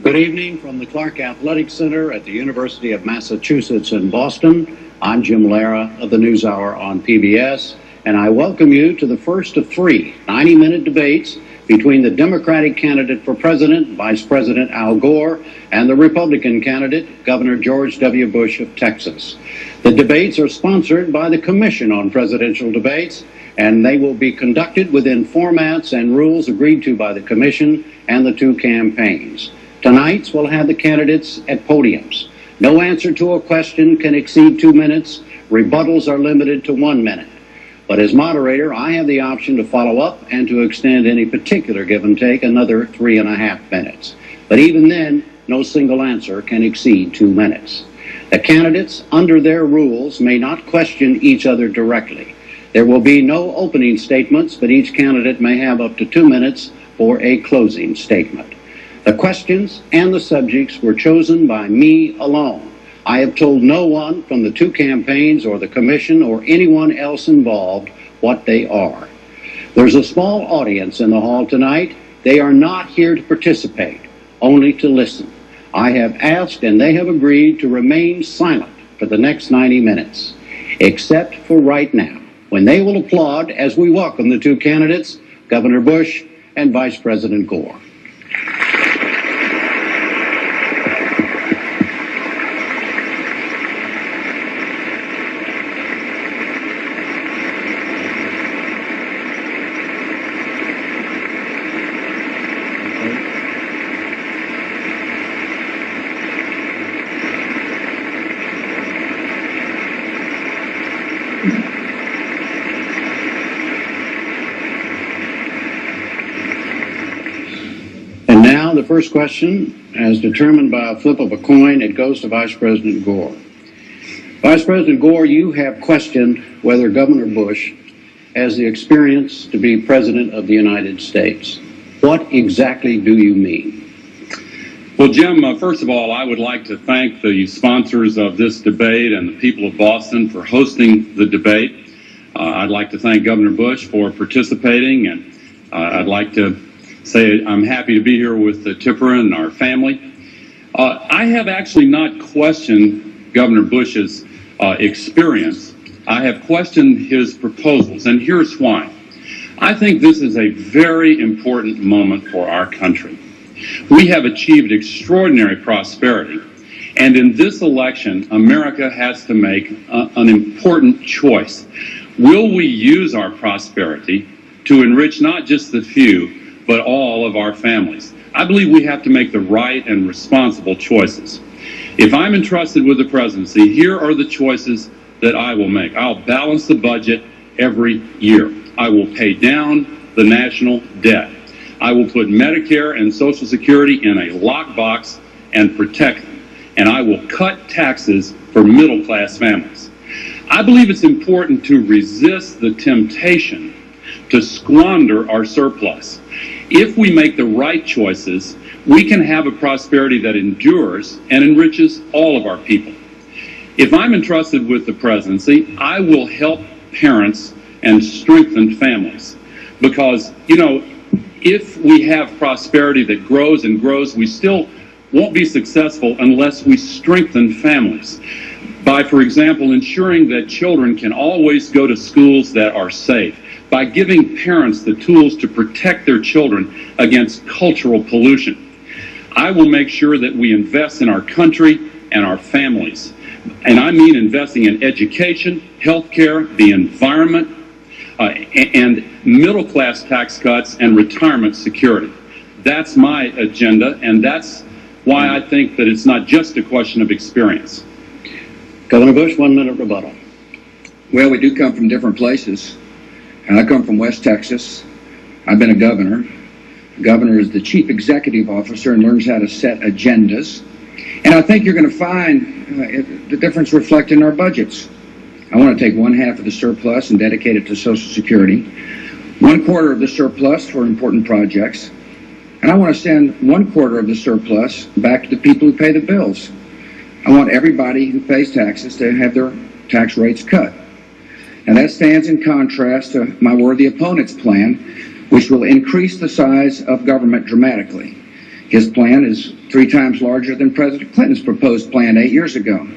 Good evening from the Clark Athletic Center at the University of Massachusetts in Boston. I'm Jim Lara of the NewsHour on PBS, and I welcome you to the first of three 90-minute debates between the Democratic candidate for president, Vice President Al Gore, and the Republican candidate, Governor George W. Bush of Texas. The debates are sponsored by the Commission on Presidential Debates, and they will be conducted within formats and rules agreed to by the Commission and the two campaigns. Tonight's will have the candidates at podiums. No answer to a question can exceed 2 minutes. Rebuttals are limited to 1 minute. But as moderator, I have the option to follow up and to extend any particular give and take another 3.5 minutes. But even then, no single answer can exceed 2 minutes. The candidates, under their rules, may not question each other directly. There will be no opening statements, but each candidate may have up to 2 minutes for a closing statement. The questions and the subjects were chosen by me alone. I have told no one from the two campaigns or the commission or anyone else involved what they are. There's a small audience in the hall tonight. They are not here to participate, only to listen. I have asked and they have agreed to remain silent for the next 90 minutes, except for right now, when they will applaud as we welcome the two candidates, Governor Bush and Vice President Gore. And now the first question, as determined by a flip of a coin, it goes to Vice President Gore. Vice President Gore, you have questioned whether Governor Bush has the experience to be President of the United States. What exactly do you mean? Well, Jim, first of all, I would like to thank the sponsors of this debate and the people of Boston for hosting the debate. I'd like to thank Governor Bush for participating, and I'd like to say I'm happy to be here with Tipper and our family. I have actually not questioned Governor Bush's experience. I have questioned his proposals, and here's why. I think this is a very important moment for our country. We have achieved extraordinary prosperity, and in this election, America has to make an important choice. Will we use our prosperity to enrich not just the few, but all of our families? I believe we have to make the right and responsible choices. If I'm entrusted with the presidency, here are the choices that I will make. I'll balance the budget every year. I will pay down the national debt. I will put Medicare and Social Security in a lockbox and protect them. And I will cut taxes for middle-class families. I believe it's important to resist the temptation to squander our surplus. If we make the right choices, we can have a prosperity that endures and enriches all of our people. If I'm entrusted with the presidency, I will help parents and strengthen families. Because, you know, if we have prosperity that grows and grows, we still won't be successful unless we strengthen families by, for example, ensuring that children can always go to schools that are safe, by giving parents the tools to protect their children against cultural pollution. I will make sure that we invest in our country and our families. And I mean investing in education, healthcare, the environment, and middle-class tax cuts and retirement security. That's my agenda, and that's why I think that it's not just a question of experience. Governor Bush, 1 minute rebuttal. Well, we do come from different places. I come from West Texas. I've been a governor. The governor is the chief executive officer and learns how to set agendas. And I think you're going to find the difference reflected in our budgets. I want to take 1/2 of the surplus and dedicate it to Social Security, 1/4 of the surplus for important projects, and I want to send 1/4 of the surplus back to the people who pay the bills. I want everybody who pays taxes to have their tax rates cut. And that stands in contrast to my worthy opponent's plan, which will increase the size of government dramatically. His plan is 3 times larger than President Clinton's proposed plan 8 years ago.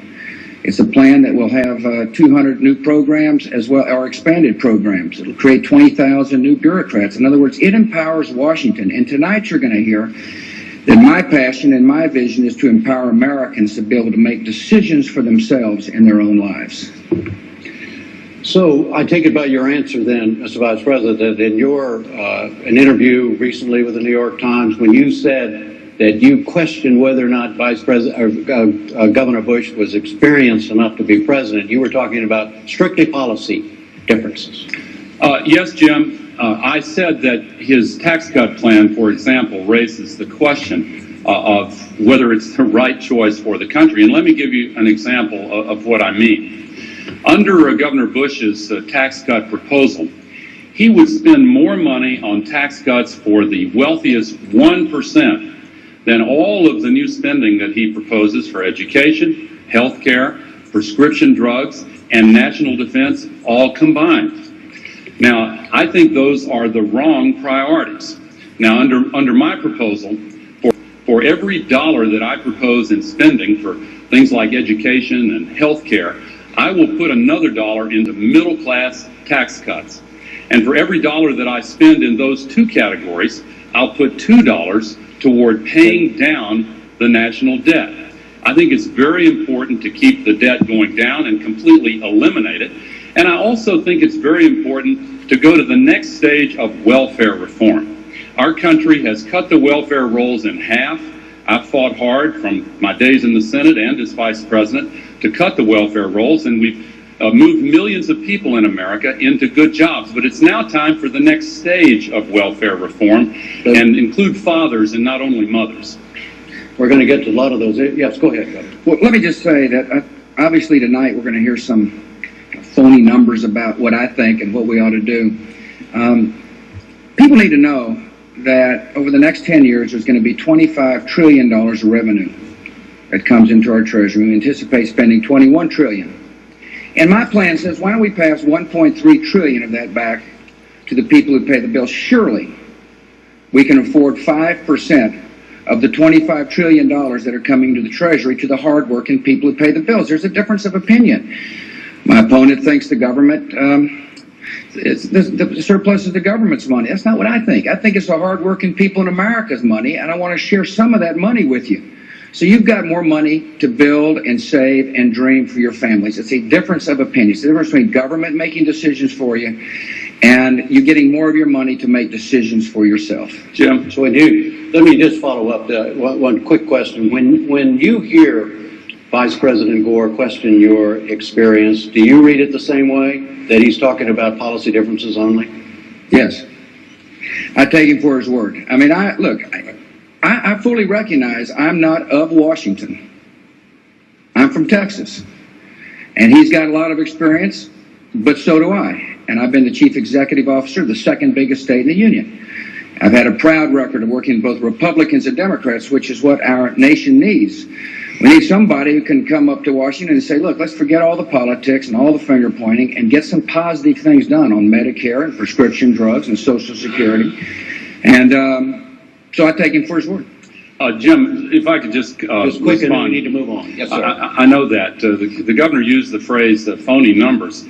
It's a plan that will have 200 new programs as well, or expanded programs. It'll create 20,000 new bureaucrats. In other words, it empowers Washington. And tonight you're going to hear that my passion and my vision is to empower Americans to be able to make decisions for themselves in their own lives. So I take it by your answer then, Mr. Vice President, that in your an interview recently with the New York Times, when you said that you questioned whether or not Vice President or Governor Bush was experienced enough to be president, you were talking about strictly policy differences. Yes, Jim. I said that his tax cut plan, for example, raises the question of whether it's the right choice for the country. And let me give you an example of what I mean. Under Governor Bush's tax cut proposal, he would spend more money on tax cuts for the wealthiest 1% than all of the new spending that he proposes for education, health care, prescription drugs, and national defense all combined. Now, I think those are the wrong priorities. Now, under my proposal, for every dollar that I propose in spending for things like education and health care, I will put another dollar into middle-class tax cuts. And for every dollar that I spend in those two categories, I'll put $2 toward paying down the national debt. I think it's very important to keep the debt going down and completely eliminate it. And I also think it's very important to go to the next stage of welfare reform. Our country has cut the welfare rolls in half. I've fought hard from my days in the Senate and as Vice President to cut the welfare rolls, and we've moved millions of people in America into good jobs. But it's now time for the next stage of welfare reform and include fathers and not only mothers. We're going to get to a lot of those. Yes, go ahead, Governor. Well, let me just say that obviously tonight we're going to hear some phony numbers about what I think and what we ought to do. People need to know that over the next 10 years there's going to be $25 trillion of revenue that comes into our treasury. We anticipate spending $21 trillion. And my plan says, why don't we pass $1.3 trillion of that back to the people who pay the bills? Surely we can afford 5% of the $25 trillion that are coming to the Treasury to the hardworking people who pay the bills. There's a difference of opinion. My opponent thinks the government, the surplus is the government's money. That's not what I think. I think it's the hardworking people in America's money, and I want to share some of that money with you. So you've got more money to build and save and dream for your families. It's a difference of opinion. It's the difference between government making decisions for you and you getting more of your money to make decisions for yourself. Jim, so let me just follow up one quick question. When you hear Vice President Gore question your experience, do you read it the same way, that he's talking about policy differences only? Yes. I take him for his word. I mean, I fully recognize I'm not of Washington. I'm from Texas. And he's got a lot of experience, but so do I. And I've been the chief executive officer of the second biggest state in the union. I've had a proud record of working with both Republicans and Democrats, which is what our nation needs. We need somebody who can come up to Washington and say, look, let's forget all the politics and all the finger pointing and get some positive things done on Medicare and prescription drugs and Social Security. And so I take him for his word. Jim, if I could just quick, and then we need to move on. Yes, sir. I know that the governor used the phrase phony numbers,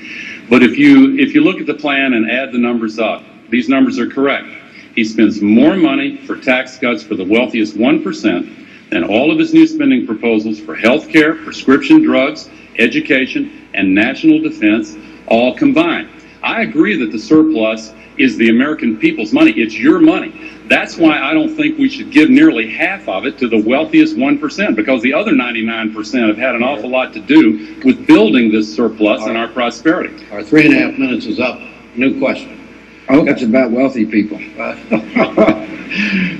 but if you look at the plan and add the numbers up, these numbers are correct. He spends more money for tax cuts for the wealthiest 1% than all of his new spending proposals for health care, prescription drugs, education, and national defense all combined. I agree that the surplus is the American people's money. It's your money. That's why I don't think we should give nearly half of it to the wealthiest 1%, because the other 99% have had an awful lot to do with building this surplus and our prosperity. Our 3.5 minutes is up. New question. I hope it's about wealthy people.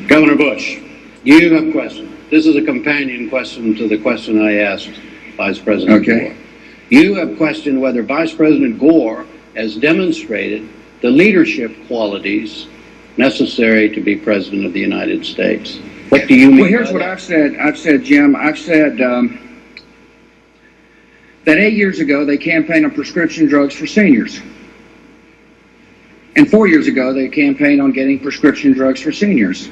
Governor Bush, you have a question. This is a companion question to the question I asked Vice President Gore. You have questioned whether Vice President Gore has demonstrated the leadership qualities necessary to be President of the United States. What do you mean? Well, here's what I've said. Jim, I've said that 8 years ago they campaigned on prescription drugs for seniors. And 4 years ago they campaigned on getting prescription drugs for seniors.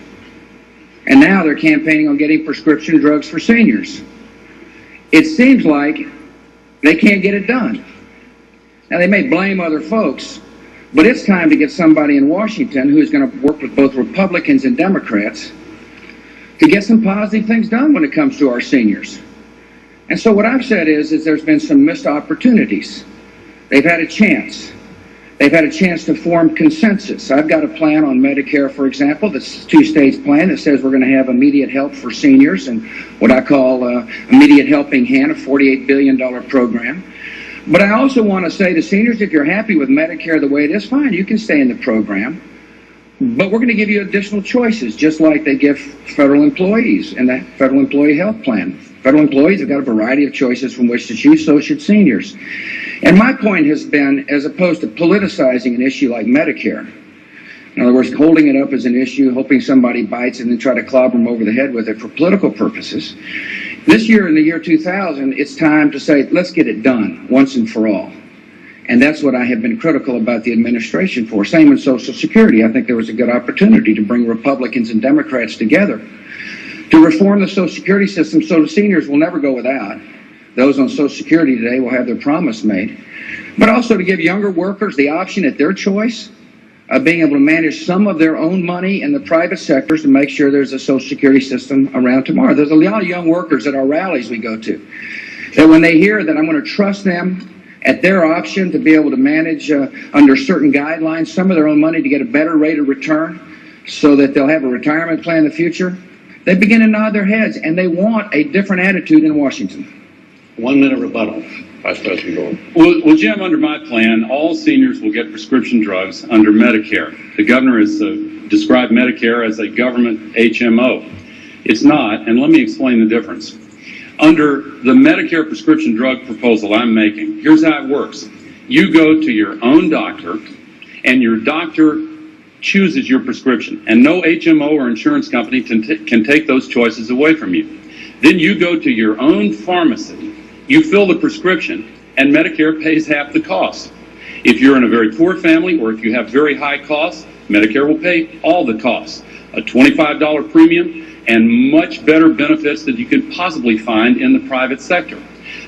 And now they're campaigning on getting prescription drugs for seniors. It seems like they can't get it done. Now, they may blame other folks, but it's time to get somebody in Washington who's going to work with both Republicans and Democrats to get some positive things done when it comes to our seniors. And so what I've said is there's been some missed opportunities. They've had a chance. They've had a chance to form consensus. I've got a plan on Medicare, for example, that's a two-stage plan that says we're going to have immediate help for seniors and what I call immediate helping hand, a $48 billion program. But I also want to say to seniors, if you're happy with Medicare the way it is, fine, you can stay in the program. But we're going to give you additional choices, just like they give federal employees in the Federal Employee Health Plan. Federal employees have got a variety of choices from which to choose, so should seniors. And my point has been, as opposed to politicizing an issue like Medicare, in other words, holding it up as an issue, hoping somebody bites and then try to clobber them over the head with it for political purposes, this year, in the year 2000, it's time to say, let's get it done once and for all. And that's what I have been critical about the administration for. Same in Social Security. I think there was a good opportunity to bring Republicans and Democrats together to reform the Social Security system so the seniors will never go without. Those on Social Security today will have their promise made. But also to give younger workers the option at their choice of being able to manage some of their own money in the private sectors to make sure there's a Social Security system around tomorrow. There's a lot of young workers at our rallies we go to that when they hear that I'm going to trust them at their option to be able to manage under certain guidelines some of their own money to get a better rate of return so that they'll have a retirement plan in the future, they begin to nod their heads, and they want a different attitude in Washington. 1 minute rebuttal, Vice President Gore. Well, Jim, under my plan, all seniors will get prescription drugs under Medicare. The governor has described Medicare as a government HMO. It's not, and let me explain the difference. Under the Medicare prescription drug proposal I'm making, here's how it works. You go to your own doctor, and your doctor chooses your prescription, and no HMO or insurance company can take those choices away from you. Then you go to your own pharmacy, you fill the prescription, and Medicare pays half the cost. If you're in a very poor family or if you have very high costs, Medicare will pay all the costs. A $25 premium and much better benefits that you could possibly find in the private sector.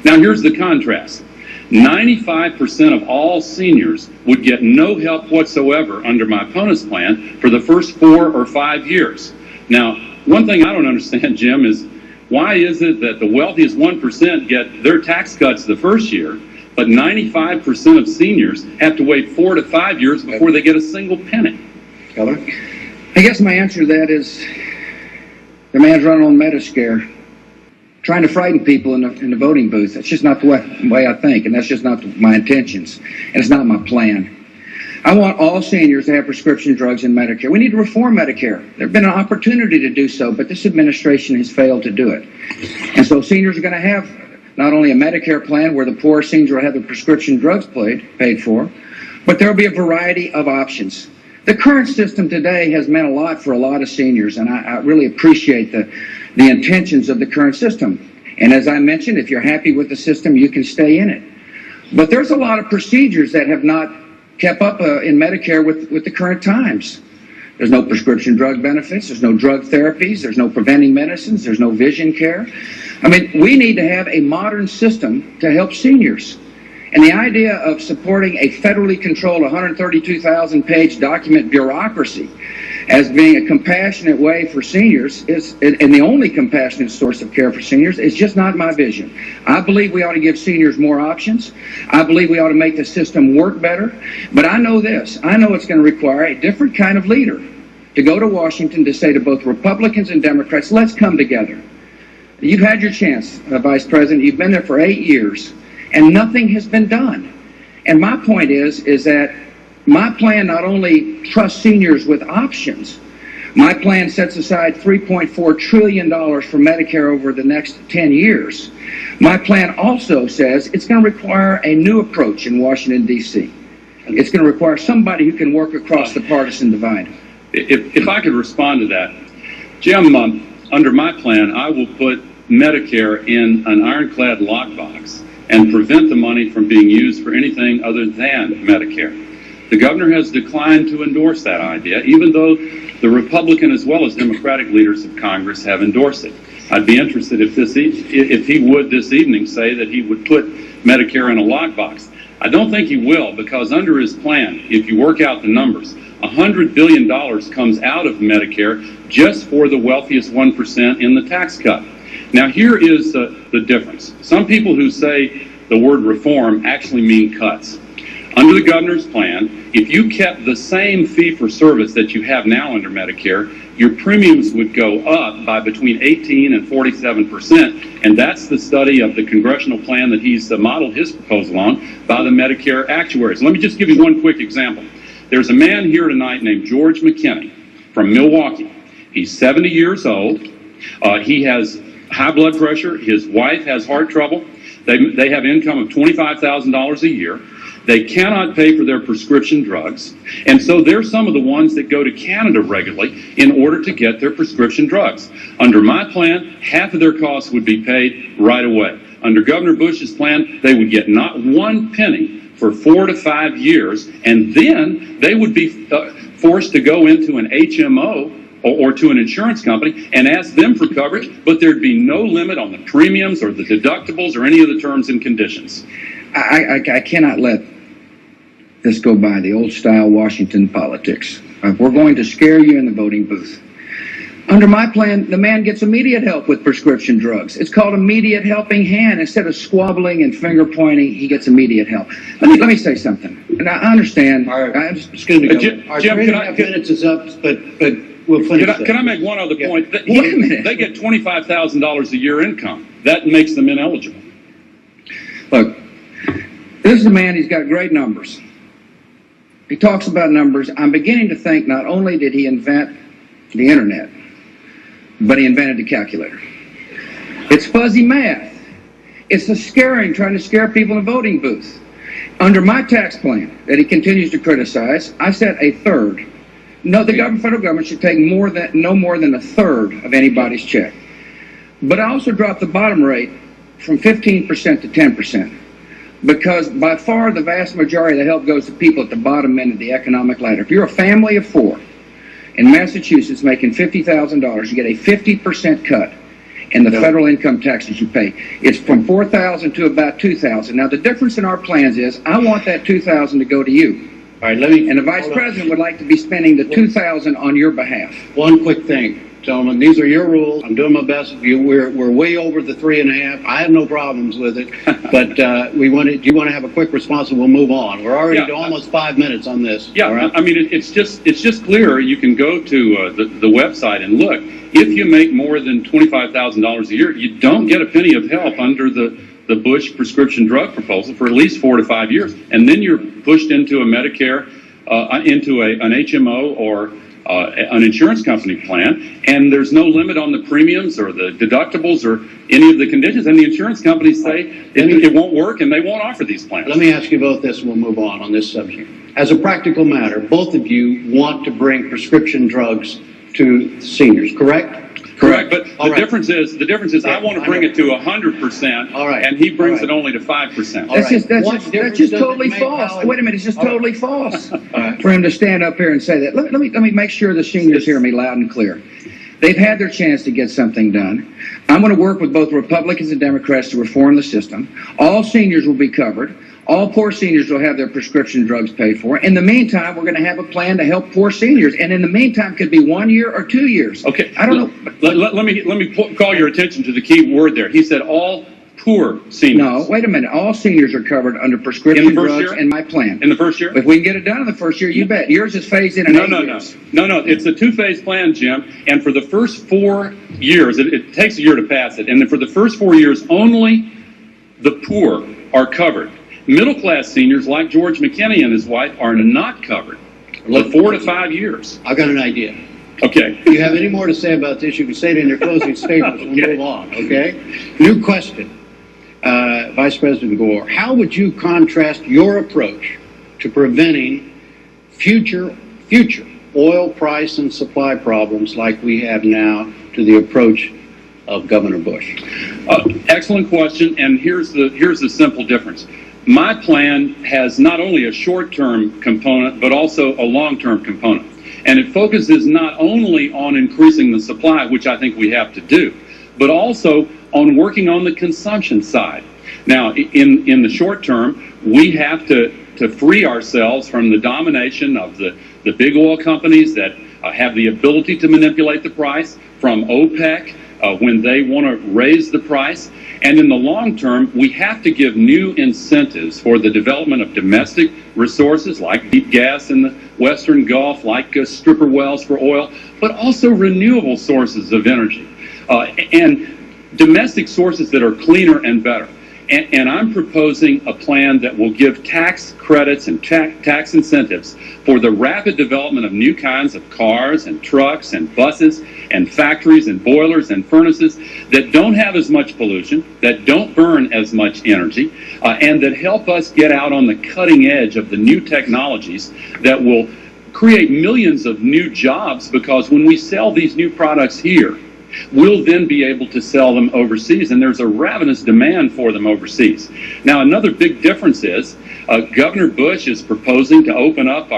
Now here's the contrast. 95% of all seniors would get no help whatsoever under my opponent's plan for the first 4 or 5 years. Now, one thing I don't understand, Jim, is why is it that the wealthiest 1% get their tax cuts the first year, but 95% of seniors have to wait 4 to 5 years before they get a single penny? Keller? I guess my answer to that is the man's running on Medicare, trying to frighten people in the voting booth. That's just not the way I think, and that's just not my intentions, and it's not my plan. I want all seniors to have prescription drugs in Medicare. We need to reform Medicare. There's been an opportunity to do so, but this administration has failed to do it. And so seniors are going to have not only a Medicare plan where the poor seniors will have their prescription drugs paid for, but there will be a variety of options. The current system today has meant a lot for a lot of seniors, and I really appreciate the intentions of the current system. And as I mentioned, if you're happy with the system, you can stay in it. But there's a lot of procedures that have not kept up in Medicare with the current times. There's no prescription drug benefits, there's no drug therapies, there's no preventing medicines, there's no vision care. I mean, we need to have a modern system to help seniors. And the idea of supporting a federally controlled 132,000-page document bureaucracy as being a compassionate way for seniors and the only compassionate source of care for seniors is just not my vision. I believe we ought to give seniors more options. I believe we ought to make the system work better. But I know this. I know it's going to require a different kind of leader to go to Washington to say to both Republicans and Democrats, let's come together. You've had your chance, Vice President. You've been there for 8 years, and nothing has been done. And my point is that my plan not only trusts seniors with options, my plan sets aside $3.4 trillion for Medicare over the next 10 years. My plan also says it's going to require a new approach in Washington, D.C. It's going to require somebody who can work across the partisan divide. If I could respond to that, Jim, under my plan, I will put Medicare in an ironclad lockbox and prevent the money from being used for anything other than Medicare. The governor has declined to endorse that idea, even though the Republican as well as Democratic leaders of Congress have endorsed it. I'd be interested if he would this evening say that he would put Medicare in a lockbox. I don't think he will, because under his plan, if you work out the numbers, $100 billion comes out of Medicare just for the wealthiest 1% in the tax cut. Now, here is the difference. Some people who say the word reform actually mean cuts. Under the governor's plan, if you kept the same fee-for-service that you have now under Medicare, your premiums would go up by between 18 and 47%, and that's the study of the congressional plan that he's modeled his proposal on by the Medicare actuaries. Let me just give you one quick example. There's a man here tonight named George McKinney from Milwaukee. He's 70 years old. He has high blood pressure. His wife has heart trouble. They have income of $25,000 a year. They cannot pay for their prescription drugs, and so they're some of the ones that go to Canada regularly in order to get their prescription drugs. Under my plan, half of their costs would be paid right away. Under Governor Bush's plan, they would get not one penny for 4 to 5 years, and then they would be forced to go into an HMO or to an insurance company and ask them for coverage, but there'd be no limit on the premiums or the deductibles or any of the terms and conditions. I cannot let this go by, the old-style Washington politics. If we're going to scare you in the voting booth. Under my plan, the man gets immediate help with prescription drugs. It's called immediate helping hand. Instead of squabbling and finger pointing, he gets immediate help. Let me say something. And I understand. Excuse me, Jim, our 3.5 minutes is up, but we'll finish. Can I make one other point? Wait a minute. They get $25,000 a year income. That makes them ineligible. Look, this is a man, he's got great numbers. He talks about numbers. I'm beginning to think not only did he invent the internet, but he invented the calculator. It's fuzzy math. It's a scaring, trying to scare people in a voting booth. Under my tax plan that he continues to criticize, I set a third. No, the federal government should take no more than a third of anybody's check. But I also dropped the bottom rate from 15% to 10%. Because by far the vast majority of the help goes to people at the bottom end of the economic ladder. If you're a family of 4 in Massachusetts making $50,000, you get a 50% cut in the federal income taxes you pay. It's from $4,000 to about $2,000. Now the difference in our plans is I want that $2,000 to go to you. All right, and the vice president would like to be spending the $2,000 on your behalf. One quick thing. Gentlemen, these are your rules. I'm doing my best. We're way over the 3.5. I have no problems with it, but do you want to have a quick response and we'll move on? We're already almost 5 minutes on this. Yeah, right? I mean, it's just clear. You can go to the website and look. If you make more than $25,000 a year, you don't get a penny of help under the Bush prescription drug proposal for at least 4 to 5 years, and then you're pushed into a Medicare, into an HMO or an insurance company plan, and there's no limit on the premiums or the deductibles or any of the conditions, and the insurance companies say it won't work and they won't offer these plans. Let me ask you both this and we'll move on this subject. As a practical matter, both of you want to bring prescription drugs to seniors, correct? Correct, but the difference is I want to bring it to 100%, and he brings it only to 5%. That's just totally false. Wait a minute, it's just totally false for him to stand up here and say that. Let me make sure the seniors hear me loud and clear. They've had their chance to get something done. I'm going to work with both Republicans and Democrats to reform the system. All seniors will be covered. All poor seniors will have their prescription drugs paid for. In the meantime, we're going to have a plan to help poor seniors. And in the meantime, could be 1 year or 2 years. Okay, I don't know. Let me call your attention to the key word there. He said all poor seniors. No, wait a minute. All seniors are covered under prescription drugs in my plan. In the first year? If we can get it done in the first year, you bet. Yours is phased in. No. It's a 2-phase plan, Jim. And for the first 4 years, it takes a year to pass it. And then for the first 4 years, only the poor are covered. Middle-class seniors like George McKinney and his wife are not covered for 4 to 5 years. I've got an idea. Okay. If you have any more to say about this, you can say it in your closing statements. We'll move on, okay? New question. Vice President Gore, how would you contrast your approach to preventing future oil price and supply problems like we have now to the approach of Governor Bush? Excellent question, and here's the simple difference. my plan has not only a short-term component, but also a long-term component. And it focuses not only on increasing the supply, which I think we have to do, but also on working on the consumption side. Now, in the short term, we have to free ourselves from the domination of the big oil companies that have the ability to manipulate the price, from OPEC when they want to raise the price. And in the long term, we have to give new incentives for the development of domestic resources like deep gas in the Western Gulf, like stripper wells for oil, but also renewable sources of energy and domestic sources that are cleaner and better. And I'm proposing a plan that will give tax credits and tax incentives for the rapid development of new kinds of cars and trucks and buses and factories and boilers and furnaces that don't have as much pollution, that don't burn as much energy, and that help us get out on the cutting edge of the new technologies that will create millions of new jobs, because when we sell these new products here, we'll then be able to sell them overseas, and there's a ravenous demand for them overseas. Now, another big difference is Governor Bush is proposing to open up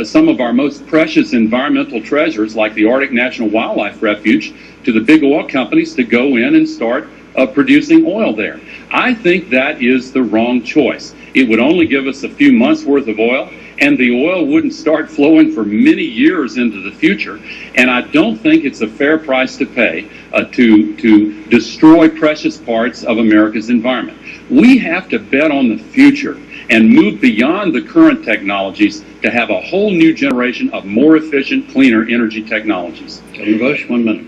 some of our most precious environmental treasures, like the Arctic National Wildlife Refuge, to the big oil companies to go in and start producing oil there. I think that is the wrong choice. It would only give us a few months' worth of oil, and the oil wouldn't start flowing for many years into the future. And I don't think it's a fair price to pay to destroy precious parts of America's environment. We have to bet on the future and move beyond the current technologies to have a whole new generation of more efficient, cleaner energy technologies. Governor Bush, 1 minute.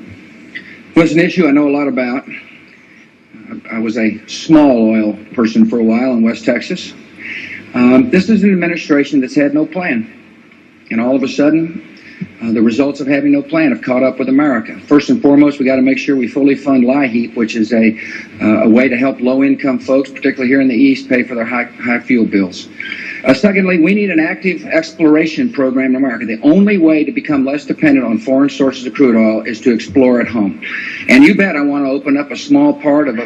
Well, it's an issue I know a lot about. I was a small oil person for a while in West Texas. This is an administration that's had no plan. And all of a sudden, the results of having no plan have caught up with America. First and foremost, we got to make sure we fully fund LIHEAP, which is a way to help low-income folks, particularly here in the East, pay for their high fuel bills. Secondly, we need an active exploration program in America. The only way to become less dependent on foreign sources of crude oil is to explore at home. And you bet I want to open up a small part of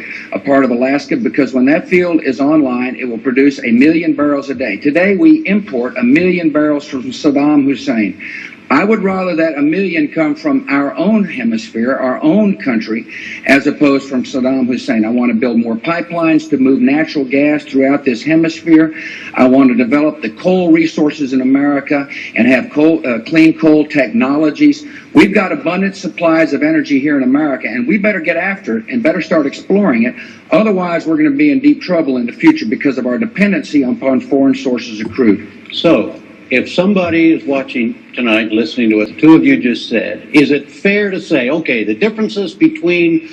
Alaska, because when that field is online, it will produce 1 million barrels a day. Today, we import 1 million barrels from Saddam Hussein. I would rather that 1 million come from our own hemisphere, our own country, as opposed from Saddam Hussein. I want to build more pipelines to move natural gas throughout this hemisphere. I want to develop the coal resources in America and have clean coal technologies. We've got abundant supplies of energy here in America, and we better get after it and better start exploring it. Otherwise, we're going to be in deep trouble in the future because of our dependency upon foreign sources of crude. So, if somebody is watching tonight, listening to what the two of you just said, is it fair to say, okay, the differences between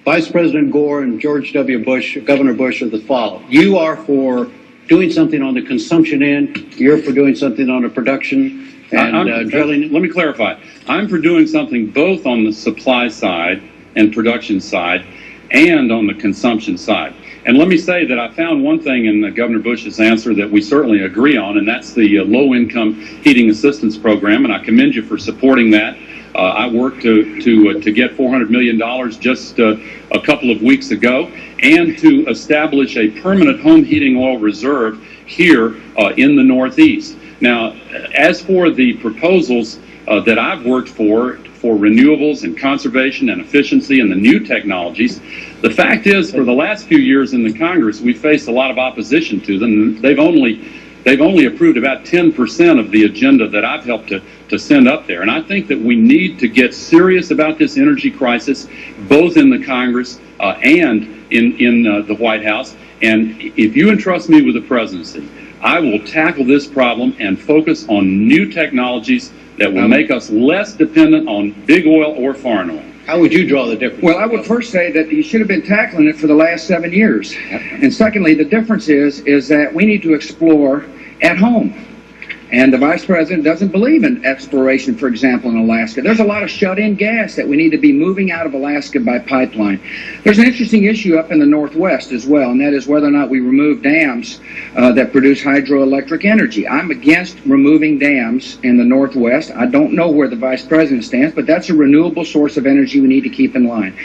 Vice President Gore and George W. Bush, Governor Bush, are the following? You are for doing something on the consumption end. You're for doing something on the production and drilling. Let me clarify. I'm for doing something both on the supply side and production side and on the consumption side. And let me say that I found one thing in Governor Bush's answer that we certainly agree on, and that's the low-income heating assistance program, and I commend you for supporting that. I worked to get $400 million just a couple of weeks ago, and to establish a permanent home heating oil reserve here in the Northeast. Now, as for the proposals that I've worked for renewables and conservation and efficiency and the new technologies, the fact is, for the last few years in the Congress, we faced a lot of opposition to them. They've only approved about 10% of the agenda that I've helped to send up there. And I think that we need to get serious about this energy crisis, both in the Congress and in the White House. And if you entrust me with the presidency, I will tackle this problem and focus on new technologies that will make us less dependent on big oil or foreign oil. How would you draw the difference? Well, I would first say that you should have been tackling it for the last 7 years. And secondly, the difference is that we need to explore at home. And the Vice President doesn't believe in exploration, for example, in Alaska. There's a lot of shut-in gas that we need to be moving out of Alaska by pipeline. There's an interesting issue up in the Northwest as well, and that is whether or not we remove dams that produce hydroelectric energy. I'm against removing dams in the Northwest. I don't know where the Vice President stands, but that's a renewable source of energy we need to keep in line.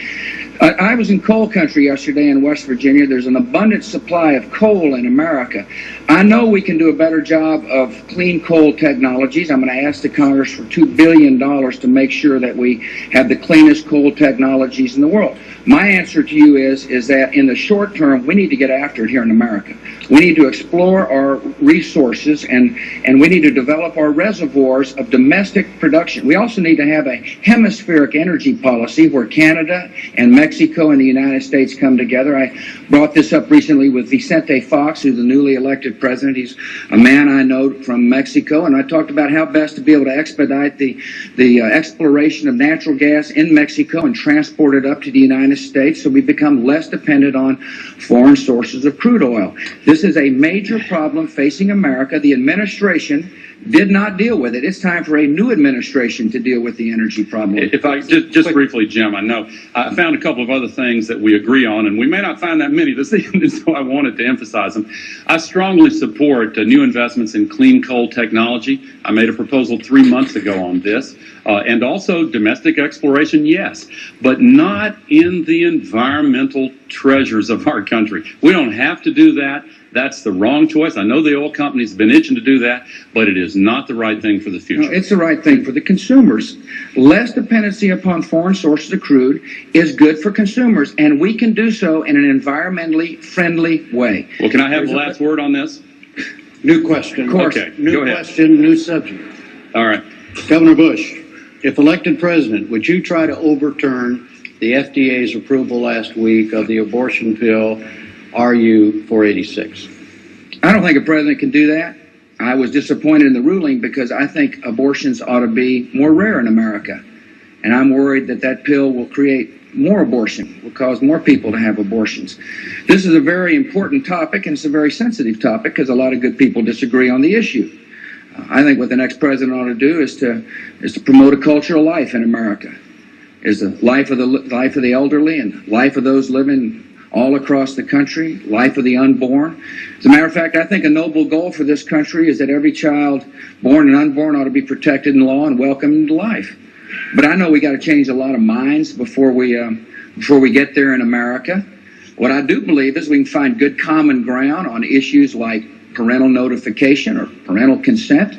I was in coal country yesterday in West Virginia. There's an abundant supply of coal in America. I know we can do a better job of clean coal technologies. I'm going to ask the Congress for $2 billion to make sure that we have the cleanest coal technologies in the world. My answer to you is that in the short term, we need to get after it here in America. We need to explore our resources and we need to develop our reservoirs of domestic production. We also need to have a hemispheric energy policy where Canada and Mexico and the United States come together. I brought this up recently with Vicente Fox, who's the newly elected president. He's a man I know from Mexico, and I talked about how best to be able to expedite the exploration of natural gas in Mexico and transport it up to the United States so we become less dependent on foreign sources of crude oil. This is a major problem facing America. The administration did not deal with it. It's time for a new administration to deal with the energy problem. If I just briefly, Jim, I know I found a couple of other things that we agree on, and we may not find that many this evening, so I wanted to emphasize them. I strongly support new investments in clean coal technology. I made a proposal 3 months ago on this. And also domestic exploration, yes, but not in the environmental treasures of our country. We don't have to do that. That's the wrong choice. I know the oil companies have been itching to do that, but it is not the right thing for the future. No, it's the right thing for the consumers. Less dependency upon foreign sources of crude is good for consumers, and we can do so in an environmentally friendly way. Well, can I have the last word on this? New question. Of course. Okay, New go ahead. question, new subject. All right. Governor Bush, if elected president, would you try to overturn the FDA's approval last week of the abortion pill RU-486? I don't think a president can do that. I was disappointed in the ruling because I think abortions ought to be more rare in America. And I'm worried that that pill will create more abortion, will cause more people to have abortions. This is a very important topic, and it's a very sensitive topic because a lot of good people disagree on the issue. I think what the next president ought to do is to promote a culture of life in America, is the life of the elderly and life of those living all across the country, life of the unborn. As a matter of fact, I think a noble goal for this country is that every child, born and unborn, ought to be protected in law and welcomed into life. But I know we got to change a lot of minds before we get there in America. What I do believe is we can find good common ground on issues like parental notification or parental consent.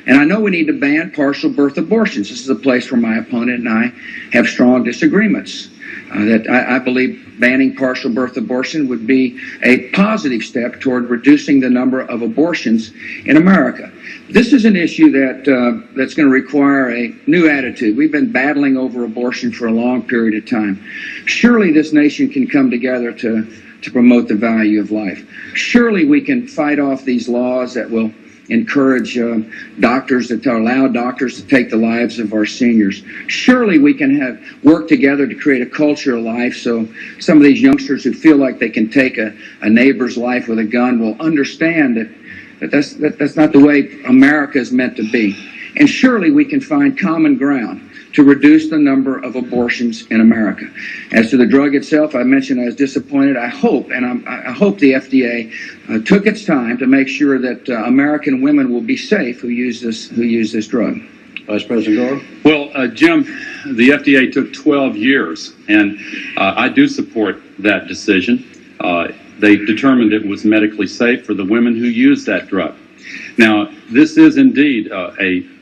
And I know we need to ban partial birth abortions. This is a place where my opponent and I have strong disagreements. I believe banning partial birth abortion would be a positive step toward reducing the number of abortions in America. This is an issue that's going to require a new attitude. We've been battling over abortion for a long period of time. Surely this nation can come together to promote the value of life. Surely we can fight off these laws that will encourage doctors to allow doctors to take the lives of our seniors. Surely we can work together to create a culture of life so some of these youngsters who feel like they can take a neighbor's life with a gun will understand that that's not the way America is meant to be. And surely we can find common ground to reduce the number of abortions in America. As to the drug itself, I mentioned I was disappointed. I hope the FDA took its time to make sure that American women will be safe who use this drug. Vice President Gore? Well, Jim, the FDA took 12 years, and I do support that decision. They determined it was medically safe for the women who use that drug. Now, this is indeed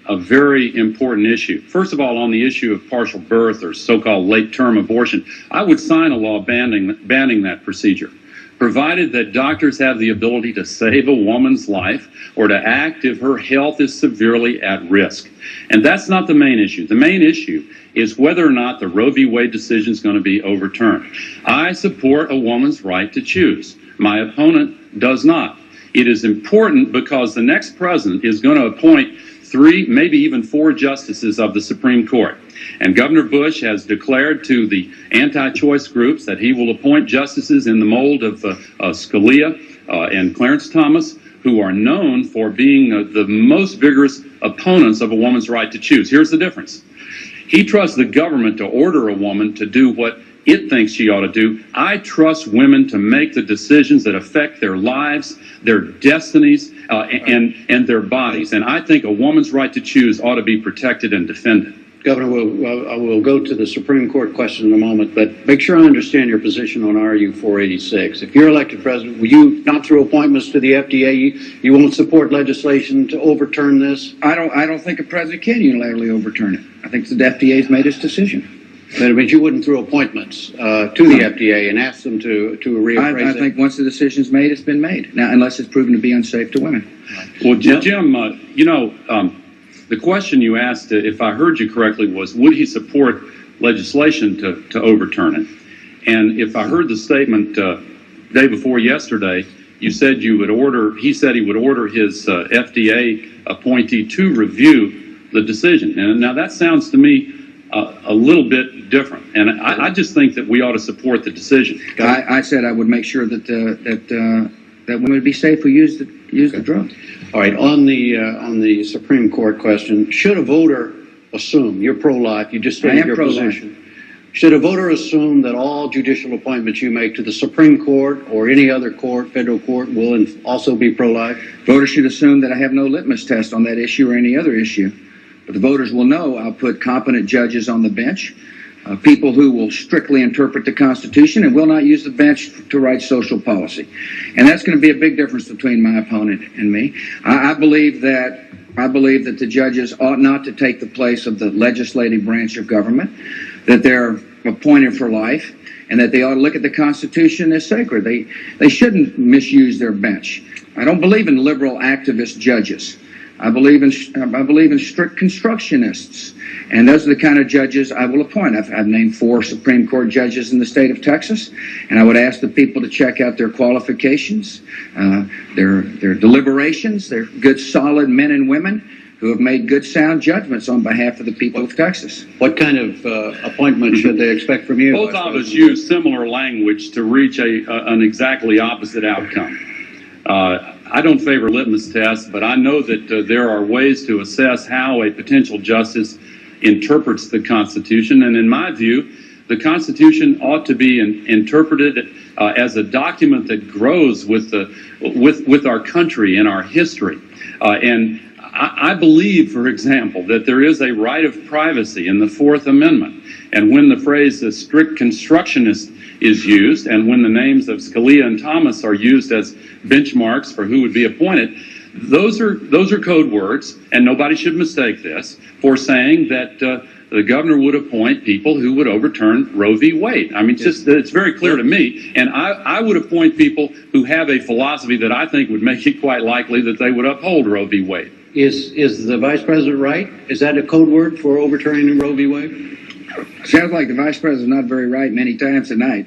a very important issue. First of all, on the issue of partial birth or so-called late-term abortion, I would sign a law banning that procedure, provided that doctors have the ability to save a woman's life or to act if her health is severely at risk. And that's not the main issue. The main issue is whether or not the Roe v. Wade decision is going to be overturned. I support a woman's right to choose. My opponent does not. It is important because the next president is going to appoint 3, maybe even 4 justices of the Supreme Court. And Governor Bush has declared to the anti-choice groups that he will appoint justices in the mold of Scalia and Clarence Thomas, who are known for being the most vigorous opponents of a woman's right to choose. Here's the difference. He trusts the government to order a woman to do what it thinks she ought to do. I trust women to make the decisions that affect their lives, their destinies, and their bodies. And I think a woman's right to choose ought to be protected and defended. Governor, we'll go to the Supreme Court question in a moment, but make sure I understand your position on RU 486. If you're elected president, will you not through appointments to the FDA? You won't support legislation to overturn this? I don't think a president can unilaterally overturn it. I think the FDA's made its decision. But it means you wouldn't through appointments to the FDA and ask them to reappraise I think once the decision's made, it's been made. Now, unless it's proven to be unsafe to women. Well, Jim, the question you asked, if I heard you correctly, was would he support legislation to overturn it? And if I heard the statement day before yesterday, you said he said he would order his FDA appointee to review the decision. And now that sounds to me a little bit different. And I just think that we ought to support the decision. I said I would make sure that women would be safe who use the drug. All right, on the Supreme Court question, should a voter assume, you're pro-life, you just stated your position. Should a voter assume that all judicial appointments you make to the Supreme Court or any other court, federal court, will also be pro-life? Voters should assume that I have no litmus test on that issue or any other issue. But the voters will know I'll put competent judges on the bench, people who will strictly interpret the Constitution and will not use the bench to write social policy. And that's going to be a big difference between my opponent and me. I believe that the judges ought not to take the place of the legislative branch of government, that they're appointed for life, and that they ought to look at the Constitution as sacred. They shouldn't misuse their bench. I don't believe in liberal activist judges. I believe in strict constructionists, and those are the kind of judges I will appoint. I've named 4 Supreme Court judges in the state of Texas, and I would ask the people to check out their qualifications, their deliberations. They're good, solid men and women who have made good, sound judgments on behalf of the people of Texas. What kind of appointment should they expect from you? Both of us use similar language to reach an exactly opposite outcome. I don't favor litmus tests, but I know that there are ways to assess how a potential justice interprets the Constitution. And in my view, the Constitution ought to be interpreted as a document that grows with our country and our history. And I believe, for example, that there is a right of privacy in the 4th Amendment. And when the phrase strict constructionist is used, and when the names of Scalia and Thomas are used as benchmarks for who would be appointed, those are code words, and nobody should mistake this for saying that the governor would appoint people who would overturn Roe v. Wade. I mean, it's very clear to me, and I would appoint people who have a philosophy that I think would make it quite likely that they would uphold Roe v. Wade. Is the Vice President right? Is that a code word for overturning Roe v. Wade? Sounds like the Vice President's not very right many times tonight.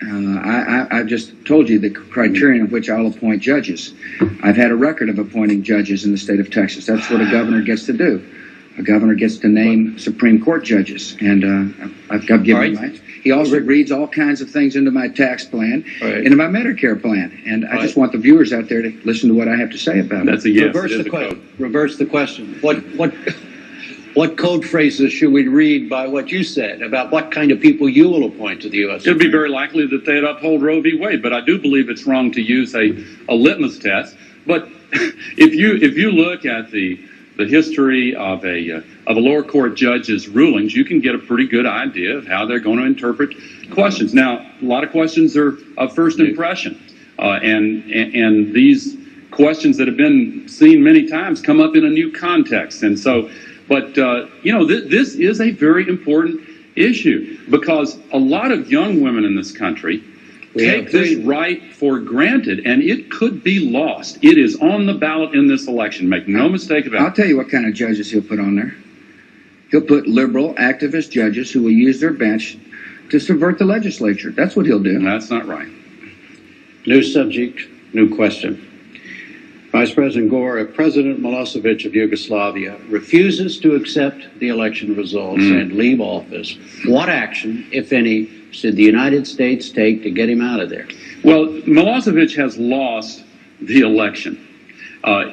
I've just told you the criterion of which I'll appoint judges. I've had a record of appointing judges in the state of Texas. That's what a governor gets to do. A governor gets to name Supreme Court judges, and I've given him. He also reads all kinds of things into my tax plan, into my Medicare plan, and I just want the viewers out there to listen to what I have to say about it. That's a yes. Reverse the question. What code phrases should we read by what you said about what kind of people you will appoint to the U.S. It would be very likely that they'd uphold Roe v. Wade, but I do believe it's wrong to use a litmus test. But if you look at the history of a lower court judge's rulings, you can get a pretty good idea of how they're going to interpret questions. Now, a lot of questions are of first impression, and these questions that have been seen many times come up in a new context, and so. But, this is a very important issue because a lot of young women in this country take this right for granted, and it could be lost. It is on the ballot in this election. Make no mistake about it. I'll tell you what kind of judges he'll put on there. He'll put liberal activist judges who will use their bench to subvert the legislature. That's what he'll do. That's not right. New subject, new question. Vice President Gore, if President Milosevic of Yugoslavia refuses to accept the election results and leave office, what action, if any, should the United States take to get him out of there? Well, Milosevic has lost the election.